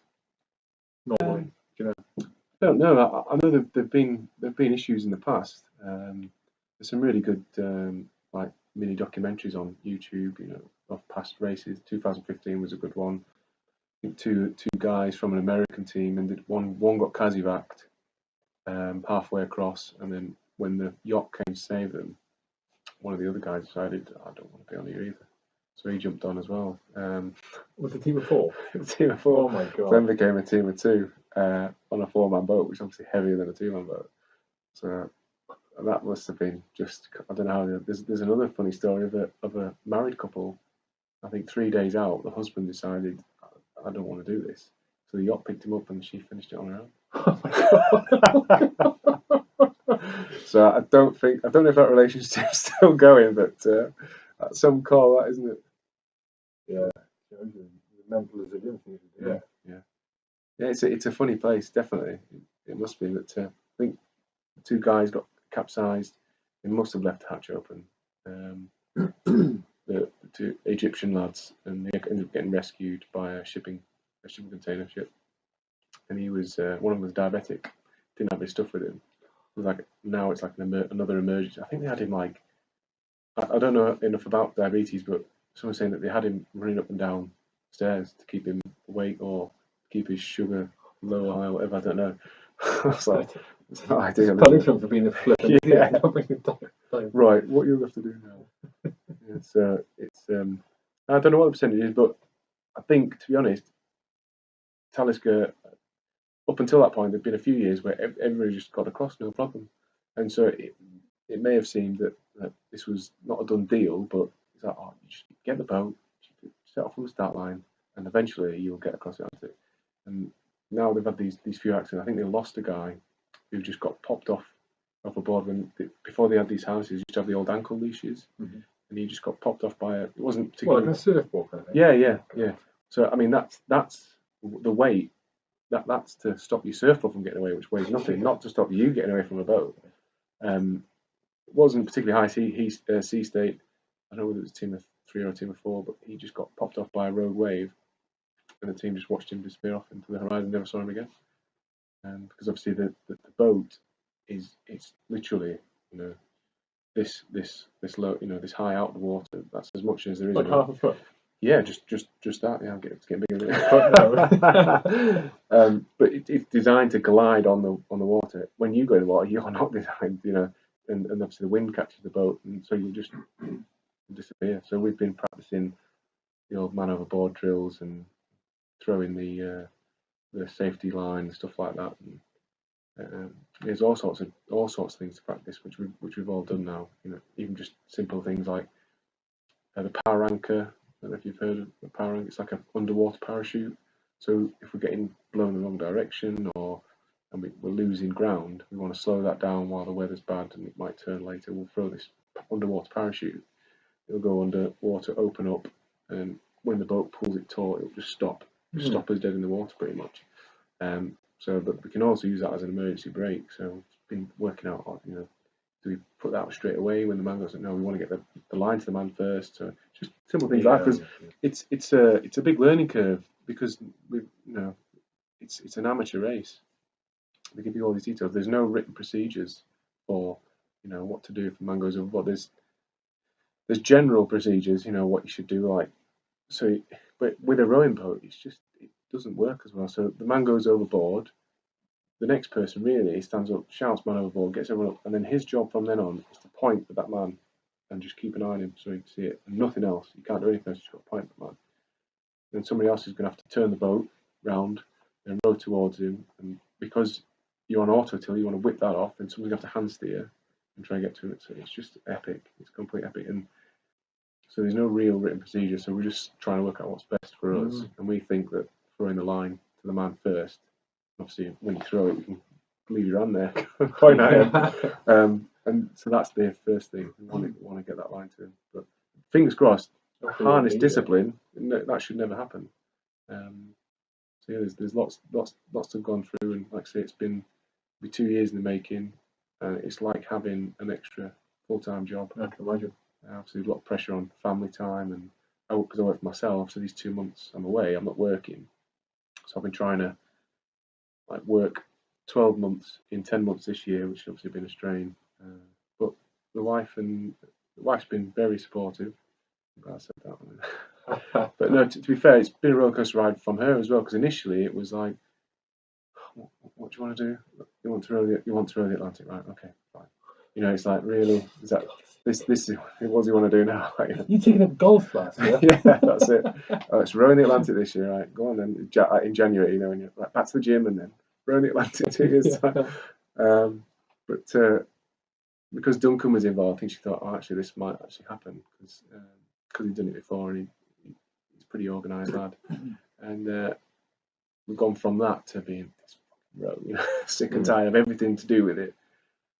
Speaker 2: normally? Do you know?
Speaker 1: I don't know. I know there've been issues in the past. There's some really good like mini documentaries on YouTube, you know, of past races. 2015 was a good one. I think two guys from an American team, and one got Kazivaked halfway across, and then when the yacht came to save them, one of the other guys decided, I don't want to be on here either. So he jumped on as well.
Speaker 2: Was the team of 4?
Speaker 1: A team of 4.
Speaker 2: Oh my god.
Speaker 1: Then became a team of 2 on a 4-man boat, which is obviously heavier than a 2-man boat. So that must have been just, I don't know how. There's another funny story of a married couple. I think 3 days out, the husband decided, I don't want to do this. So the yacht picked him up and she finished it on her own.
Speaker 2: Oh my god.
Speaker 1: So I don't know if that relationship's still going, but that's some call, that, isn't it?
Speaker 2: Yeah. The mental resilience.
Speaker 1: Yeah. It's a funny place, definitely. It must be that I think the 2 guys got capsized. They must have left the hatch open. The 2 Egyptian lads, and they ended up getting rescued by a shipping container ship. And he was one of them was diabetic, didn't have his stuff with him. It was like now it's like another emergency. I think they had him like, I don't know enough about diabetes, but someone was saying that they had him running up and down stairs to keep him awake or keep his sugar low or high, whatever. I don't know. I was like, it's not ideal.
Speaker 2: Punishment for being a flippant.
Speaker 1: Yeah. Right, what you'll have to do now. It's I don't know what the percentage is, but I think, to be honest, Talisker, up until that point, there'd been a few years where everybody just got across, no problem. And so it may have seemed that this was not a done deal, but it's like, oh, you just get the boat, set off from the start line, and eventually you'll get across the Atlantic. And now they've had these few accidents. I think they lost a guy who just got popped off a board before they had these houses. You used to have the old ankle leashes, and he just got popped off by it wasn't particularly.
Speaker 2: Well, like a surfboard kind of thing.
Speaker 1: Yeah. So I mean, that's the weight. That's to stop your surfboard from getting away, which weighs nothing, not to stop you getting away from a boat. It wasn't particularly high sea state. I don't know whether it was a team of 3 or a team of 4, but he just got popped off by a rogue wave, and the team just watched him disappear off into the horizon. Never saw him again. Because obviously the boat it's literally, you know, this low, you know, this high out of the water. That's as much as there is.
Speaker 2: Like half a foot.
Speaker 1: Yeah, just that. Yeah, it's getting bigger. But it's designed to glide on the water. When you go in the water, you're not designed, you know, and obviously the wind catches the boat, and so you just disappear. So we've been practicing the old man overboard drills and throwing the safety line and stuff like that. And there's all sorts of things to practice, which we've all done now. You know, even just simple things like the power anchor. I don't know if you've heard of the power anchor. It's like an underwater parachute. So if we're getting blown in the wrong direction and we're losing ground, we want to slow that down while the weather's bad and it might turn later. We'll throw this underwater parachute. It'll go underwater, open up, and when the boat pulls it taut, it'll just stop us dead in the water pretty much. But we can also use that as an emergency brake. So we've been working out, you know, do we put that straight away when the man goes, no, we want to get the line to the man first. So just simple things like that. Because it's a big learning curve, because it's an amateur race. They give you all these details. There's no written procedures for, you know, what to do if the man goes overboard. There's general procedures, you know, what you should do, like so. But with a rowing boat, it doesn't work as well. So the man goes overboard. The next person really stands up, shouts man overboard, gets everyone up, and then his job from then on is to point at that man and just keep an eye on him so he can see it, and nothing else. You can't do anything else, you've got to point at the man. Then somebody else is going to have to turn the boat round and row towards him, and because you're on auto till, you want to whip that off, and somebody's going to have to hand steer and try and get to it. So it's just epic. It's complete epic. And so there's no real written procedure, so we're just trying to work out what's best for us, and we think that throwing the line to the man first. Obviously, when you throw it, you can leave your hand there, point at him, and so that's the first thing. We want to get that line to him. But fingers crossed, harness discipline, that should never happen. So yeah, there's lots to have gone through, and like I say, it's been 2 years in the making. It's like having an extra full-time job.
Speaker 2: I can imagine.
Speaker 1: Obviously, a lot of pressure on family time and because I work for myself, so these 2 months I'm away, I'm not working. So I've been trying to like work 12 months in 10 months this year, which has obviously been a strain. But the wife's been very supportive. I'm glad I said that. But no, to be fair, it's been a rollercoaster ride from her as well. Because initially it was like, what do you want to do? You want to row the Atlantic, right? Okay, fine. You know, it's like, really, is that this is what do you want to do now? Like,
Speaker 2: You taking up golf last year?
Speaker 1: Yeah, that's it. Oh, it's rowing the Atlantic this year, right? Go on then. In January, you know, when you're like, back to the gym and then rowing the Atlantic 2 years time. But because Duncan was involved, I think she thought, oh, actually, this might actually happen because he'd done it before and he's a pretty organised lad. And we've gone from that to being this row, you know, sick and tired of everything to do with it.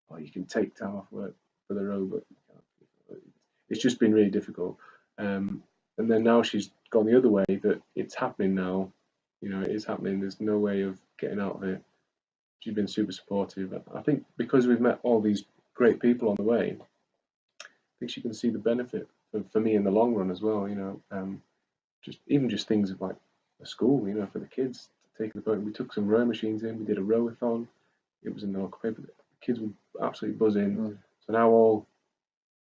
Speaker 1: Oh, you can take time off work for the row, but it's just been really difficult. And then now she's gone the other way, that it's happening now. You know, it is happening. There's no way of getting out of it. She's been super supportive. I think because we've met all these great people on the way, I think she can see the benefit for me in the long run as well. You know, just things like a school. You know, for the kids, taking the boat. We took some row machines in. We did a rowathon. It was in the local paper. The kids were absolutely buzzing. So now all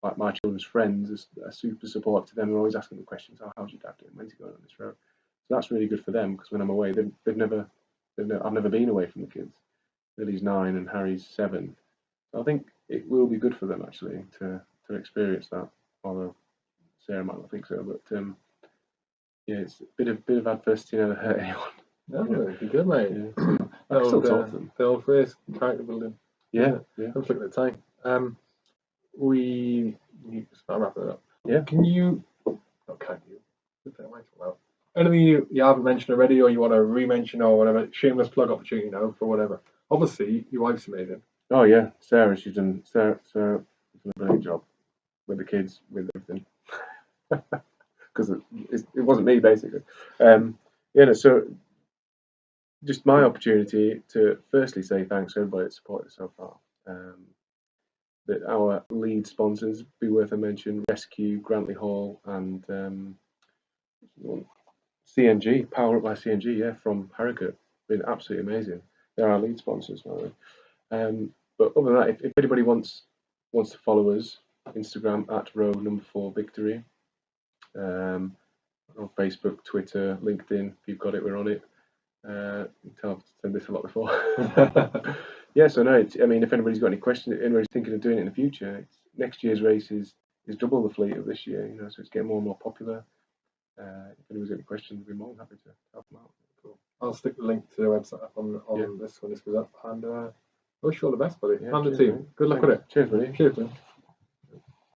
Speaker 1: like my children's friends are super supportive to them. They're always asking the questions. Oh, how's your dad doing? When's he going on this road? So that's really good for them because when I'm away, I've never been away from the kids. Lily's 9 and Harry's 7. So I think it will be good for them actually to experience that. Although Sarah might not think so, but yeah, it's a bit of adversity never hurt anyone.
Speaker 2: No, it'd be good, mate.
Speaker 1: Yeah. I can still talk to them.
Speaker 2: The old phrase, character building.
Speaker 1: Yeah.
Speaker 2: I'm just looking at the time. We need to start wrapping it up.
Speaker 1: Yeah.
Speaker 2: Can you? Anything you haven't mentioned already, or you want to re-mention, or whatever? Shameless plug opportunity, you know, for whatever. Obviously, your wife's amazing.
Speaker 1: Oh yeah, Sarah has done a brilliant job with the kids, with everything. Because it wasn't me basically. So just my opportunity to firstly say thanks to everybody that supported us so far. That our lead sponsors, be worth a mention, Rescue, Grantley Hall, and CNG, Power Up by CNG, yeah, from Harrogate. Been absolutely amazing. They're our lead sponsors, by the way. But other than that, if anybody wants to follow us, Instagram at row4victory. On Facebook, Twitter, LinkedIn, if you've got it, we're on it. I've said this a lot before. Yeah, so no, I mean, if anybody's got any questions, anybody's thinking of doing it in the future, next year's race is double the fleet of this year, you know, so it's getting more and more popular. If anybody's got any questions, we'd be more than happy to help them out.
Speaker 2: Cool. I'll stick the link to the website up on this when this goes up, and I wish you all the best, buddy.
Speaker 1: Yeah,
Speaker 2: And the team. Good luck with it.
Speaker 1: Cheers, buddy.
Speaker 2: Cheers, man.